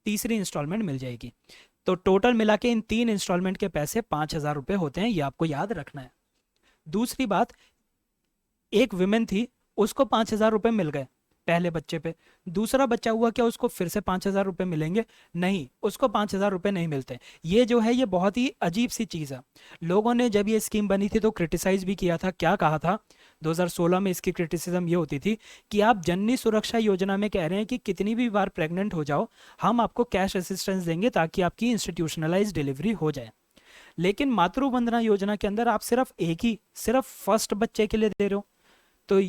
तीसरी इंस्टॉलमेंट मिल जाएगी। तो टोटल मिला के इन 3 इंस्टॉलमेंट के पैसे 5,000 रुपये होते हैं, ये आपको याद रखना है। दूसरी बात, एक विमेन थी, उसको 5,000 रुपये मिल गए पहले बच्चे पे। दूसरा बच्चा हुआ, क्या उसको फिर से 5,000 रुपये मिलेंगे? नहीं, उसको 5,000 रुपये नहीं मिलते। ये जो है ये बहुत ही अजीब सी चीज़ है। लोगों ने जब ये स्कीम बनी थी तो क्रिटिसाइज भी किया था। क्या कहा था? 2016 में इसकी क्रिटिसिज्म ये होती थी कि आप जननी सुरक्षा योजना में कह रहे हैं कि कितनी भी बार प्रेग्नेंट हो जाओ, हम आपको कैश असिस्टेंस देंगे ताकि आपकी इंस्टीट्यूशनलाइज डिलीवरी हो जाए। लेकिन मातृ वंदना योजना के अंदर आप सिर्फ फर्स्ट बच्चे के लिए दे रहे हो, तो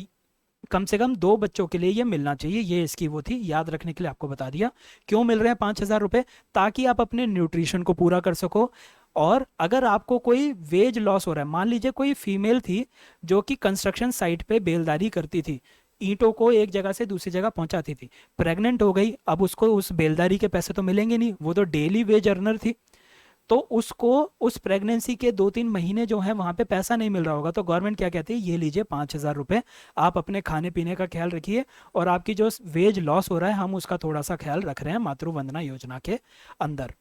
कम से कम 2 बच्चों के लिए ये मिलना चाहिए। ये इसकी वो थी, याद रखने के लिए आपको बता दिया। क्यों मिल रहे हैं 5,000 रुपये? ताकि आप अपने न्यूट्रिशन को पूरा कर सको। और अगर आपको कोई वेज लॉस हो रहा है, मान लीजिए कोई फीमेल थी जो कि कंस्ट्रक्शन साइट पे बेलदारी करती थी, ईंटों को एक जगह से दूसरी जगह पहुंचाती थी, प्रेग्नेंट हो गई, अब उसको उस बेलदारी के पैसे तो मिलेंगे नहीं, वो तो डेली वेज अर्नर थी। तो उसको उस प्रेगनेंसी के 2-3 महीने जो है वहां पे पैसा नहीं मिल रहा होगा, तो गवर्नमेंट क्या कहती है, ये लीजिए 5,000 रुपये, आप अपने खाने पीने का ख्याल रखिए और आपकी जो वेज लॉस हो रहा है हम उसका थोड़ा सा ख्याल रख रहे हैं मातृ वंदना योजना के अंदर।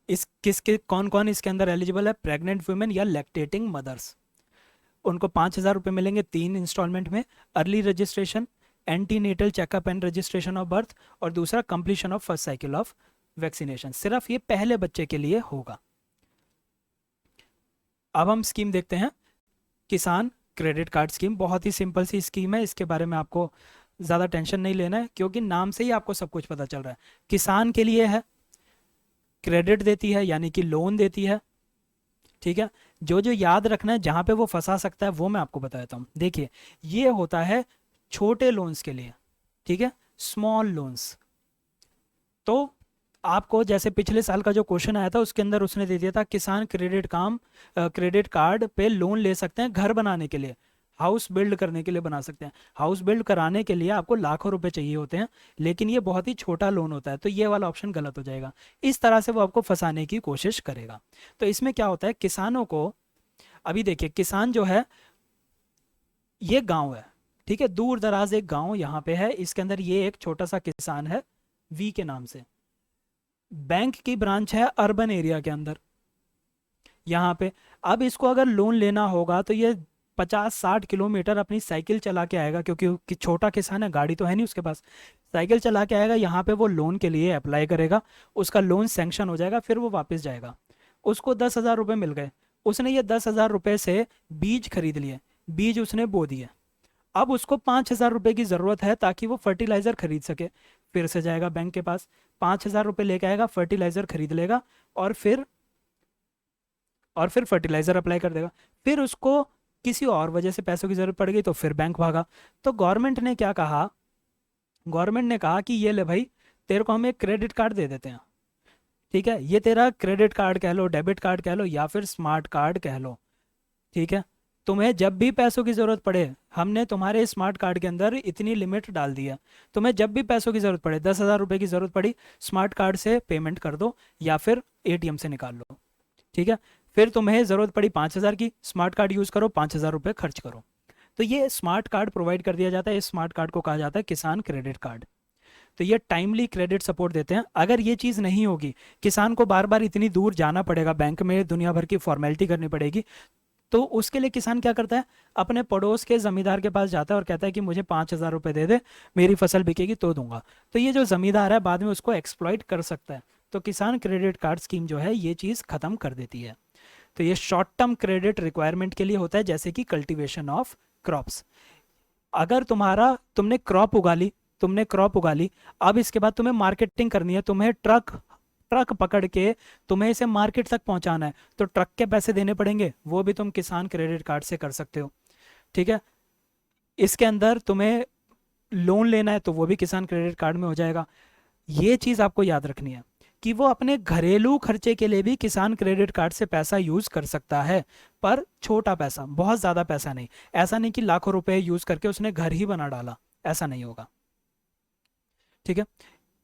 इस किसके कौन कौन इसके अंदर एलिजिबल है? प्रेग्नेंट वुमेन या लैक्टेटिंग मदर्स, उनको 5,000 रुपये मिलेंगे 3 इंस्टॉलमेंट में। Early registration, antenatal checkup and registration of birth, और दूसरा completion of first cycle of vaccination. सिर्फ ये पहले बच्चे के लिए होगा। अब हम स्कीम देखते हैं, किसान क्रेडिट कार्ड स्कीम। बहुत ही सिंपल सी स्कीम है, इसके बारे में आपको ज़्यादा टेंशन नहीं लेना है क्योंकि नाम से ही आपको सब कुछ पता चल रहा है। किसान के लिए है, क्रेडिट देती है यानी कि लोन देती है, ठीक है। जो जो याद रखना है, जहाँ पे वो फंसा सकता है वो मैं आपको बताता हूँ। देखिए, ये होता है छोटे लोन्स के लिए, ठीक है, स्मॉल लोन्स। तो आपको जैसे पिछले साल का जो क्वेश्चन आया था उसके अंदर उसने दे दिया था किसान क्रेडिट कार्ड पे लोन ले सकते हैं घर बनाने के लिए, हाउस बिल्ड करने के लिए बना सकते हैं। हाउस बिल्ड कराने के लिए आपको लाखों रुपए चाहिए होते हैं, लेकिन ये बहुत ही छोटा लोन होता है, तो ये वाला ऑप्शन गलत हो जाएगा। इस तरह से वो आपको फंसाने की कोशिश करेगा। तो इसमें क्या होता है, किसानों को, अभी देखिए किसान जो है ये गांव है, ठीक है, दूर दराज एक गांव यहाँ पे है, इसके अंदर ये एक छोटा सा किसान है वी के नाम से। बैंक की ब्रांच है अर्बन एरिया के अंदर यहाँ पे। अब इसको अगर लोन लेना होगा तो ये 50-60 किलोमीटर अपनी साइकिल चला के आएगा, क्योंकि छोटा किसान है, गाड़ी तो है नहीं उसके पास। साइकिल चला के आएगा यहाँ पे, वो लोन के लिए अप्लाई करेगा, उसका लोन सैंक्शन हो जाएगा, फिर वो वापस जाएगा। उसको 10,000 रुपये मिल गए, उसने ये 10,000 रुपये से बीज खरीद लिए, बीज उसने बो दिए। अब उसको 5,000 रुपये की ज़रूरत है ताकि वो फर्टिलाइज़र खरीद सके। फिर से जाएगा बैंक के पास, 5,000 रुपये लेके आएगा, फर्टिलाइज़र खरीद लेगा, और फिर फर्टिलाइज़र अप्लाई कर देगा। फिर उसको किसी और वजह से पैसों की ज़रूरत पड़ गई तो फिर बैंक भागा। तो गवर्नमेंट ने क्या कहा, गवर्नमेंट ने कहा कि ये ले भाई, तेरे को हम एक क्रेडिट कार्ड दे देते हैं, ठीक है, ये तेरा क्रेडिट कार्ड कह लो, डेबिट कार्ड कह लो, या फिर स्मार्ट कार्ड कह लो, ठीक है। तुम्हें जब भी पैसों की ज़रूरत पड़े, हमने तुम्हारे स्मार्ट कार्ड के अंदर इतनी लिमिट डाल दी है, तुम्हें जब भी पैसों की ज़रूरत पड़े, 10,000 रुपये की ज़रूरत पड़ी, स्मार्ट कार्ड से पेमेंट कर दो या फिर एटीएम से निकाल लो, ठीक है। फिर तुम्हें ज़रूरत पड़ी 5,000 की, स्मार्ट कार्ड यूज़ करो, 5,000 रुपये खर्च करो। तो ये स्मार्ट कार्ड प्रोवाइड कर दिया जाता है, इस स्मार्ट कार्ड को कहा जाता है किसान क्रेडिट कार्ड। तो ये टाइमली क्रेडिट सपोर्ट देते हैं। अगर ये चीज़ नहीं होगी, किसान को बार बार इतनी दूर जाना पड़ेगा, बैंक में दुनिया भर की फॉर्मेलिटी करनी पड़ेगी, तो उसके लिए किसान क्या करता है, अपने पड़ोस के जमींदार के पास जाता है और कहता है कि मुझे 5,000 रुपये दे दे, मेरी फसल बिकेगी तो दूंगा। तो ये जो जमींदार है बाद में उसको एक्सप्लॉइट कर सकता है। तो किसान क्रेडिट कार्ड स्कीम जो है ये चीज़ खत्म कर देती है। तो ये शॉर्ट टर्म क्रेडिट रिक्वायरमेंट के लिए होता है, जैसे कि कल्टीवेशन ऑफ क्रॉप्स। अगर तुमने क्रॉप उगा ली, अब इसके बाद तुम्हें मार्केटिंग करनी है, तुम्हें ट्रक ट्रक पकड़ के तुम्हें इसे मार्केट तक पहुंचाना है, तो ट्रक के पैसे देने पड़ेंगे, वो भी तुम किसान क्रेडिट कार्ड से कर सकते हो, ठीक है। इसके अंदर तुम्हें लोन लेना है तो वो भी किसान क्रेडिट कार्ड में हो जाएगा। ये चीज़ आपको याद रखनी है कि वो अपने घरेलू खर्चे के लिए भी किसान क्रेडिट कार्ड से पैसा यूज कर सकता है, पर छोटा पैसा, बहुत ज़्यादा पैसा नहीं। ऐसा नहीं कि लाखों रुपए यूज करके उसने घर ही बना डाला, ऐसा नहीं होगा, ठीक है।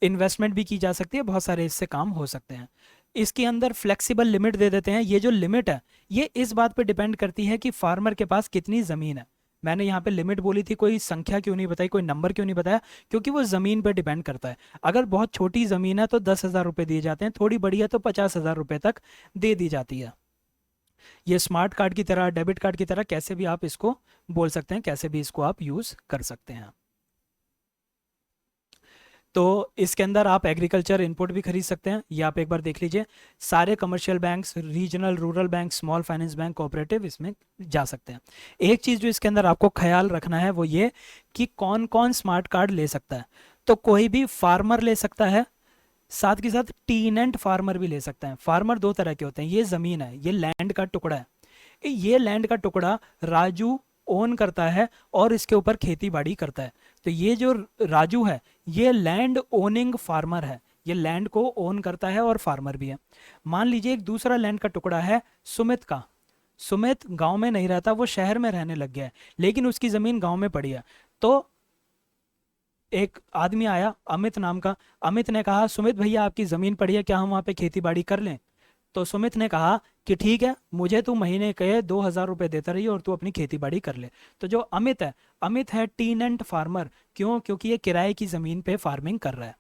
इन्वेस्टमेंट भी की जा सकती है, बहुत सारे इससे काम हो सकते हैं। इसके अंदर फ्लेक्सिबल लिमिट दे देते हैं। ये जो लिमिट है ये इस बात पे डिपेंड करती है कि फार्मर के पास कितनी ज़मीन है। मैंने यहाँ पे लिमिट बोली थी, कोई संख्या क्यों नहीं बताई, कोई नंबर क्यों नहीं बताया, क्योंकि वो ज़मीन पे डिपेंड करता है। अगर बहुत छोटी ज़मीन है तो 10,000 रुपये दिए जाते हैं, थोड़ी बड़ी है तो 50,000 रुपये तक दे दी जाती है। ये स्मार्ट कार्ड की तरह, डेबिट कार्ड की तरह कैसे भी आप इसको बोल सकते हैं, कैसे भी इसको आप यूज़ कर सकते हैं। तो इसके अंदर आप एग्रीकल्चर इनपुट भी खरीद सकते हैं, ये आप एक बार देख लीजिए। सारे commercial banks, regional rural bank, small finance bank, cooperative इसमें जा सकते हैं। एक चीज़ जो इसके अंदर आपको ख्याल रखना है वो ये कि कौन कौन स्मार्ट कार्ड ले सकता है। तो कोई भी फार्मर ले सकता है, साथ के साथ टीनेंट फार्मर भी ले सकता है। फार्मर दो तरह के होते हैं, ये ज़मीन है, ये लैंड का टुकड़ा है, ये लैंड का टुकड़ा राजू ओन करता है और इसके ऊपर खेती बाड़ी करता है। तो ये जो राजू है ये लैंड ओनिंग फार्मर है, ये लैंड को ओन करता है और फार्मर भी है। मान लीजिए एक दूसरा लैंड का टुकड़ा है सुमित का। सुमित गांव में नहीं रहता, वो शहर में रहने लग गया है, लेकिन उसकी ज़मीन गांव में पड़ी है। तो एक आदमी आया अमित नाम का, अमित ने कहा सुमित भैया आपकी ज़मीन पड़ी है, क्या हम वहाँ पे खेती बाड़ी कर लें। तो सुमित ने कहा कि ठीक है, मुझे तू महीने के 2,000 रुपये देता रही और तू अपनी खेती बाड़ी कर ले। तो जो अमित है टीनेंट फार्मर। क्यों? क्योंकि ये किराए की ज़मीन पे फार्मिंग कर रहा है,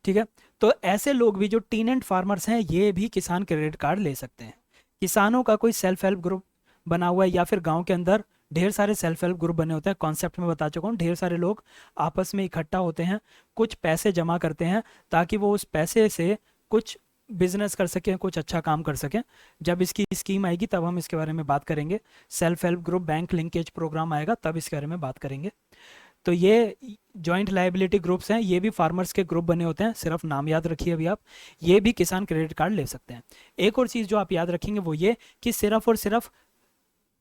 ठीक है। तो ऐसे लोग भी जो टीनेंट फार्मर्स हैं ये भी किसान क्रेडिट कार्ड ले सकते हैं। किसानों का कोई सेल्फ हेल्प ग्रुप बना हुआ है, या फिर गांव के अंदर ढेर सारे सेल्फ हेल्प ग्रुप बने होते हैं। कॉन्सेप्ट में बता चुका हूँ, ढेर सारे लोग आपस में इकट्ठा होते हैं, कुछ पैसे जमा करते हैं ताकि वो उस पैसे से कुछ बिजनेस कर सकें, कुछ अच्छा काम कर सकें। जब इसकी स्कीम आएगी तब हम इसके बारे में बात करेंगे। Self help group bank linkage programme आएगा तब इसके बारे में बात करेंगे। तो ये जॉइंट लायबिलिटी ग्रुप्स हैं, ये भी फार्मर्स के ग्रुप बने होते हैं, सिर्फ नाम याद रखिए अभी आप। ये भी किसान क्रेडिट कार्ड ले सकते हैं। एक और चीज़ जो आप याद रखेंगे वो ये कि सिर्फ और सिर्फ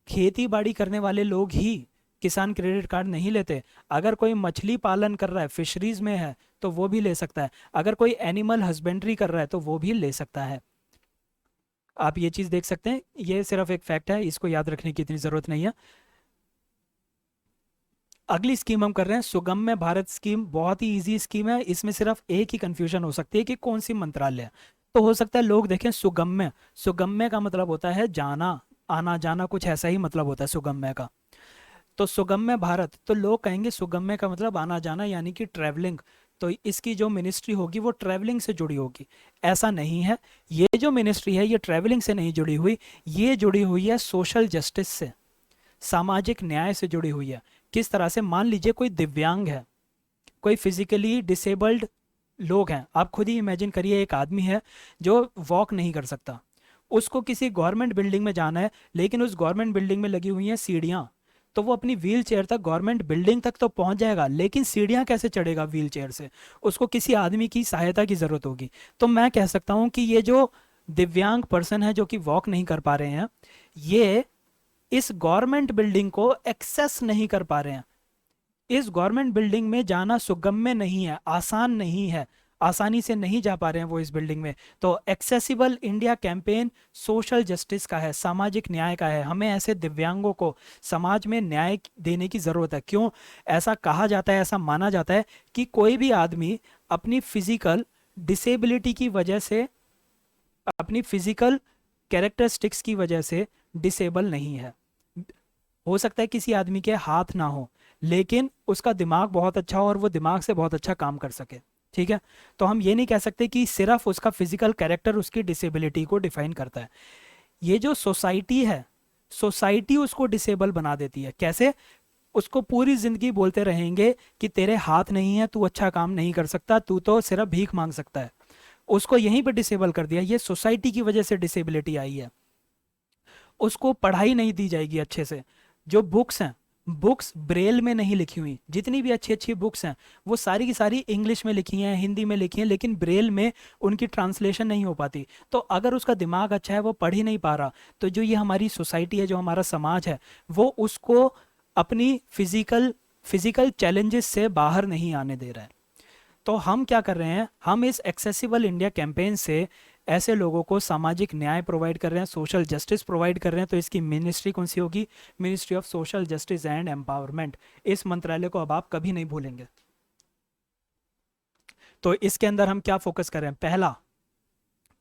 खेती बाड़ी करने वाले लोग ही किसान क्रेडिट कार्ड नहीं लेते। अगर कोई मछली पालन कर रहा है, फिशरीज में है, तो वो भी ले सकता है। अगर कोई एनिमल हस्बेंड्री कर रहा है तो वो भी ले सकता है। आप ये चीज़ देख सकते हैं, ये सिर्फ एक फैक्ट है, इसको याद रखने की इतनी ज़रूरत नहीं है। अगली स्कीम हम कर रहे हैं सुगम्य भारत स्कीम। बहुत ही इजी स्कीम है, इसमें सिर्फ एक ही कंफ्यूजन हो सकती है कि कौन सी मंत्रालय है। तो हो सकता है लोग देखें सुगम्य, सुगम्य का मतलब होता है जाना, आना जाना, कुछ ऐसा ही मतलब होता है सुगम्य का। तो सुगम्य भारत, तो लोग कहेंगे सुगम्य का मतलब आना जाना यानी कि ट्रैवलिंग, तो इसकी जो मिनिस्ट्री होगी वो ट्रैवलिंग से जुड़ी होगी। ऐसा नहीं है, ये जो मिनिस्ट्री है ये ट्रैवलिंग से नहीं जुड़ी हुई, ये जुड़ी हुई है सोशल जस्टिस से, सामाजिक न्याय से जुड़ी हुई है। किस तरह से, मान लीजिए कोई दिव्यांग है, कोई फिजिकली डिसेबल्ड लोग हैं, आप खुद ही इमेजिन करिए एक आदमी है जो वॉक नहीं कर सकता, उसको किसी गवर्नमेंट बिल्डिंग में जाना है, लेकिन उस गवर्नमेंट बिल्डिंग में लगी हुई हैं सीढ़ियाँ, तो वो अपनी व्हील चेयर तक गवर्नमेंट बिल्डिंग तक तो पहुंच जाएगा, लेकिन सीढ़ियाँ कैसे चढ़ेगा व्हील चेयर से, उसको किसी आदमी की सहायता की ज़रूरत होगी। तो मैं कह सकता हूँ कि ये जो दिव्यांग पर्सन है जो कि वॉक नहीं कर पा रहे हैं, ये इस गवर्नमेंट बिल्डिंग को एक्सेस नहीं कर पा रहे हैं, इस गवर्नमेंट बिल्डिंग में जाना सुगम्य नहीं है, आसान नहीं है, आसानी से नहीं जा पा रहे हैं वो इस बिल्डिंग में। तो accessible India campaign social justice का है, सामाजिक न्याय का है। हमें ऐसे दिव्यांगों को समाज में न्याय देने की ज़रूरत है। क्यों ऐसा कहा जाता है, ऐसा माना जाता है कि कोई भी आदमी अपनी फिजिकल डिसेबिलिटी की वजह से, अपनी फिजिकल कैरेक्टरिस्टिक्स की वजह से डिसेबल नहीं है। हो सकता है किसी आदमी के हाथ ना हो, लेकिन उसका दिमाग बहुत अच्छा हो और वो दिमाग से बहुत अच्छा काम कर सके, ठीक है। तो हम ये नहीं कह सकते कि सिर्फ उसका फिजिकल कैरेक्टर उसकी डिसेबिलिटी को डिफाइन करता है। ये जो सोसाइटी है, सोसाइटी उसको डिसेबल बना देती है। कैसे? उसको पूरी जिंदगी बोलते रहेंगे कि तेरे हाथ नहीं है, तू अच्छा काम नहीं कर सकता, तू तो सिर्फ भीख मांग सकता है। उसको यहीं पे डिसेबल कर दिया, ये सोसाइटी की वजह से डिसेबिलिटी आई है। उसको पढ़ाई नहीं दी जाएगी अच्छे से। जो बुक्स हैं, बुक्स ब्रेल में नहीं लिखी हुई, जितनी भी अच्छी अच्छी बुक्स हैं वो सारी की सारी इंग्लिश में लिखी हैं, हिंदी में लिखी हैं, लेकिन ब्रेल में उनकी ट्रांसलेशन नहीं हो पाती। तो अगर उसका दिमाग अच्छा है, वो पढ़ ही नहीं पा रहा, तो जो ये हमारी सोसाइटी है, जो हमारा समाज है, वो उसको अपनी फिजिकल चैलेंजेस से बाहर नहीं आने दे रहा है। तो हम क्या कर रहे हैं, हम इस एक्सेसिबल इंडिया कैंपेन से ऐसे लोगों को सामाजिक न्याय प्रोवाइड कर रहे हैं, सोशल जस्टिस प्रोवाइड कर रहे हैं। तो इसकी मिनिस्ट्री कौन सी होगी? Ministry of social justice and empowerment. इस मंत्रालय को अब आप कभी नहीं भूलेंगे। तो इसके अंदर हम क्या फोकस कर रहे हैं? पहला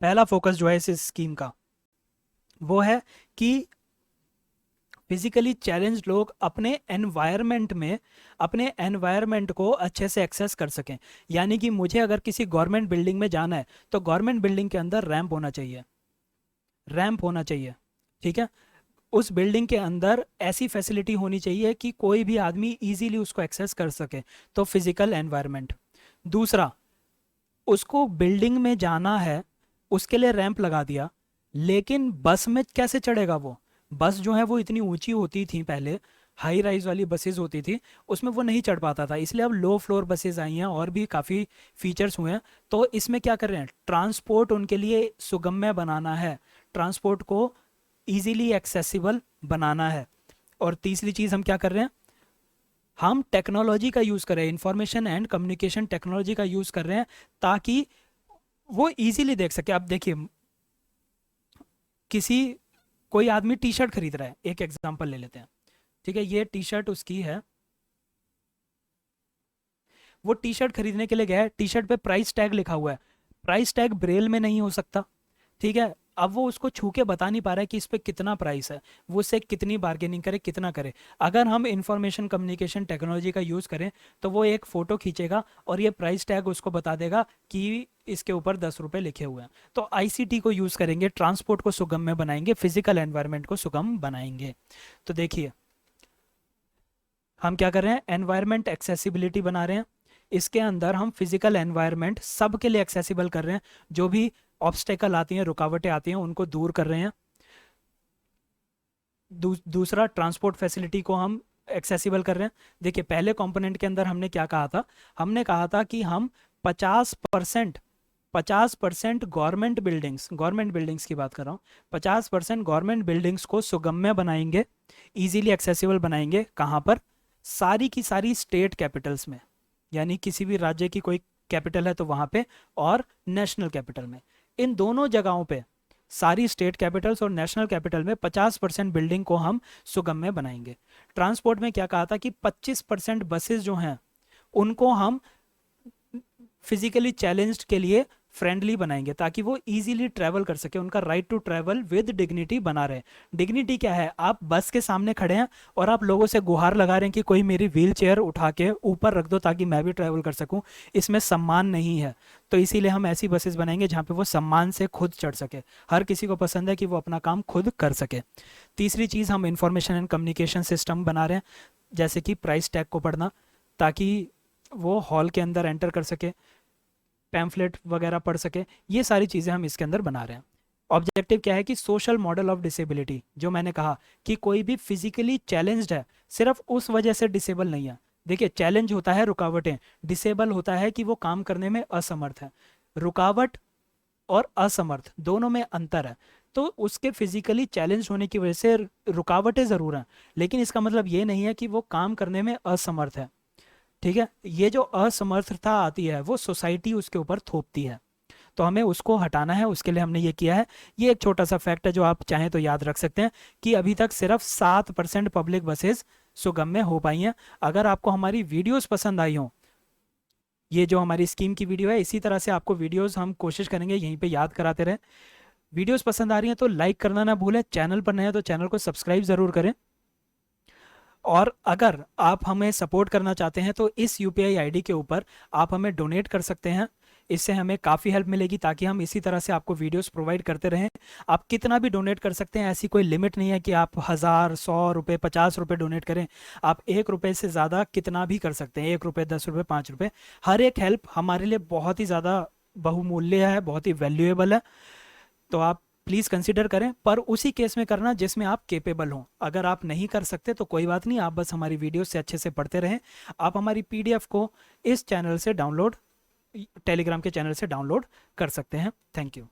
पहला फोकस जो है इस स्कीम का, वो है कि फिजिकली चैलेंज लोग अपने एनवायरनमेंट को अच्छे से एक्सेस कर सकें। यानी कि मुझे अगर किसी गवर्नमेंट बिल्डिंग में जाना है, तो गवर्नमेंट बिल्डिंग के अंदर रैंप होना चाहिए, रैंप होना चाहिए, ठीक है। उस बिल्डिंग के अंदर ऐसी फैसिलिटी होनी चाहिए कि कोई भी आदमी इजीली उसको एक्सेस कर सके। तो फिजिकल एनवायरनमेंट। दूसरा, उसको बिल्डिंग में जाना है, उसके लिए रैंप लगा दिया, लेकिन बस में कैसे चढ़ेगा वो? बस जो है वो इतनी ऊंची होती थी पहले, हाई राइज वाली बसेस होती थी, उसमें वो नहीं चढ़ पाता था, इसलिए अब लो फ्लोर बसेस आई हैं और भी काफ़ी फीचर्स हुए हैं। तो इसमें क्या कर रहे हैं, ट्रांसपोर्ट उनके लिए सुगम्य बनाना है, ट्रांसपोर्ट को इजीली एक्सेसिबल बनाना है। और तीसरी चीज़ हम क्या कर रहे हैं, हम टेक्नोलॉजी का यूज़ कर रहे हैं, इंफॉर्मेशन एंड कम्युनिकेशन टेक्नोलॉजी का यूज़ कर रहे हैं, ताकि वो इजीली देख सके। आप देखिए, किसी कोई आदमी टी शर्ट खरीद रहा है, एक एग्जांपल ले लेते हैं, ठीक है। ये टी शर्ट उसकी है, वो टी शर्ट खरीदने के लिए गया है, टी शर्ट पे प्राइस टैग लिखा हुआ है, प्राइस टैग ब्रेल में नहीं हो सकता, ठीक है। अब वो उसको छू के बता नहीं पा रहा है कि इस पे कितना प्राइस है, वो उससे कितनी बार्गेनिंग करे, कितना करे। अगर हम इंफॉर्मेशन कम्युनिकेशन टेक्नोलॉजी का यूज़ करें, तो वो एक फ़ोटो खींचेगा और ये प्राइस टैग उसको बता देगा कि इसके ऊपर 10 रुपये लिखे हुए हैं। तो आईसीटी को यूज़ करेंगे, ट्रांसपोर्ट को सुगम बनाएंगे, फिजिकल एनवायरनमेंट को सुगम बनाएंगे। तो देखिए हम क्या कर रहे हैं, एनवायरनमेंट एक्सेसिबिलिटी बना रहे हैं, इसके अंदर हम फिजिकल एनवायरनमेंट सबके लिए एक्सेसिबल कर रहे हैं, जो भी ऑब्स्टेकल आती हैं, रुकावटें आती हैं, उनको दूर कर रहे हैं। दूसरा, ट्रांसपोर्ट फैसिलिटी को हम एक्सेसिबल कर रहे हैं। देखिए पहले कंपोनेंट के अंदर हमने क्या कहा था, हमने कहा था कि हम 50% गवर्नमेंट बिल्डिंग्स की बात कर रहा हूँ, 50% गवर्नमेंट बिल्डिंग्स को सुगम्य बनाएंगे, इजीली एक्सेसिबल बनाएंगे। कहाँ पर? सारी की सारी स्टेट कैपिटल्स में, यानी किसी भी राज्य की कोई कैपिटल है तो वहाँ पे, और नेशनल कैपिटल में, इन दोनों जगहों पे, सारी स्टेट कैपिटल्स और नेशनल कैपिटल में 50% बिल्डिंग को हम सुगम्य बनाएंगे। ट्रांसपोर्ट में क्या कहा था कि 25% बसेस जो हैं उनको हम फिजिकली चैलेंज्ड के लिए फ्रेंडली बनाएंगे ताकि वो इजीली ट्रैवल कर सके, उनका right to travel with dignity बना रहे। डिग्निटी क्या है, आप बस के सामने खड़े हैं और आप लोगों से गुहार लगा रहे हैं कि कोई मेरी व्हील चेयर उठा के ऊपर रख दो ताकि मैं भी ट्रैवल कर सकूं, इसमें सम्मान नहीं है। तो इसीलिए हम ऐसी बसेस बनाएंगे जहाँ पे वो सम्मान से खुद चढ़ सके, हर किसी को पसंद है कि वो अपना काम खुद कर सके। तीसरी चीज़, हम इंफॉर्मेशन एंड कम्युनिकेशन सिस्टम बना रहे हैं, जैसे कि प्राइस टैग को पढ़ना, ताकि वो हॉल के अंदर एंटर कर सके, पैम्फलेट वगैरह पढ़ सके, ये सारी चीज़ें हम इसके अंदर बना रहे हैं। ऑब्जेक्टिव क्या है कि सोशल मॉडल ऑफ डिसेबिलिटी, जो मैंने कहा कि कोई भी फिजिकली चैलेंज्ड है सिर्फ उस वजह से डिसेबल नहीं है। देखिए, चैलेंज होता है रुकावटें, डिसेबल होता है कि वो काम करने में असमर्थ है। रुकावट और असमर्थ दोनों में अंतर है। तो उसके फिजिकली चैलेंज होने की वजह से रुकावटें ज़रूर हैं, लेकिन इसका मतलब ये नहीं है कि वो काम करने में असमर्थ है। ठीक है, ये जो असमर्थता आती है वो सोसाइटी उसके ऊपर थोपती है, तो हमें उसको हटाना है, उसके लिए हमने ये किया है। ये एक छोटा सा फैक्ट है जो आप चाहें तो याद रख सकते हैं कि अभी तक सिर्फ 7% पब्लिक बसेस सुगम्य हो पाई हैं। अगर आपको हमारी वीडियोस पसंद आई हो, ये जो हमारी स्कीम की वीडियो है, इसी तरह से आपको वीडियोस हम कोशिश करेंगे यहीं पे याद कराते रहें। वीडियोस पसंद आ रही हैं तो लाइक करना ना भूलें, चैनल पर नए हैं तो चैनल को सब्सक्राइब ज़रूर करें। और अगर आप हमें सपोर्ट करना चाहते हैं तो इस यूपीआई आईडी के ऊपर आप हमें डोनेट कर सकते हैं, इससे हमें काफ़ी हेल्प मिलेगी ताकि हम इसी तरह से आपको वीडियोस प्रोवाइड करते रहें। आप कितना भी डोनेट कर सकते हैं, ऐसी कोई लिमिट नहीं है कि आप 1000, 100 रुपये, 50 रुपये डोनेट करें। आप 1 रुपये से ज़्यादा कितना भी कर सकते हैं, 1 रुपये, 10 रुपये, 5 रुपये, हर एक हेल्प हमारे लिए बहुत ही ज़्यादा बहुमूल्य है, बहुत ही वैल्यूएबल है। तो आप प्लीज़ कंसिडर करें, पर उसी केस में करना जिसमें आप केपेबल हों। अगर आप नहीं कर सकते तो कोई बात नहीं, आप बस हमारी वीडियो से अच्छे से पढ़ते रहें। आप हमारी पीडीएफ को इस चैनल से डाउनलोड, टेलीग्राम के चैनल से डाउनलोड कर सकते हैं। Thank you.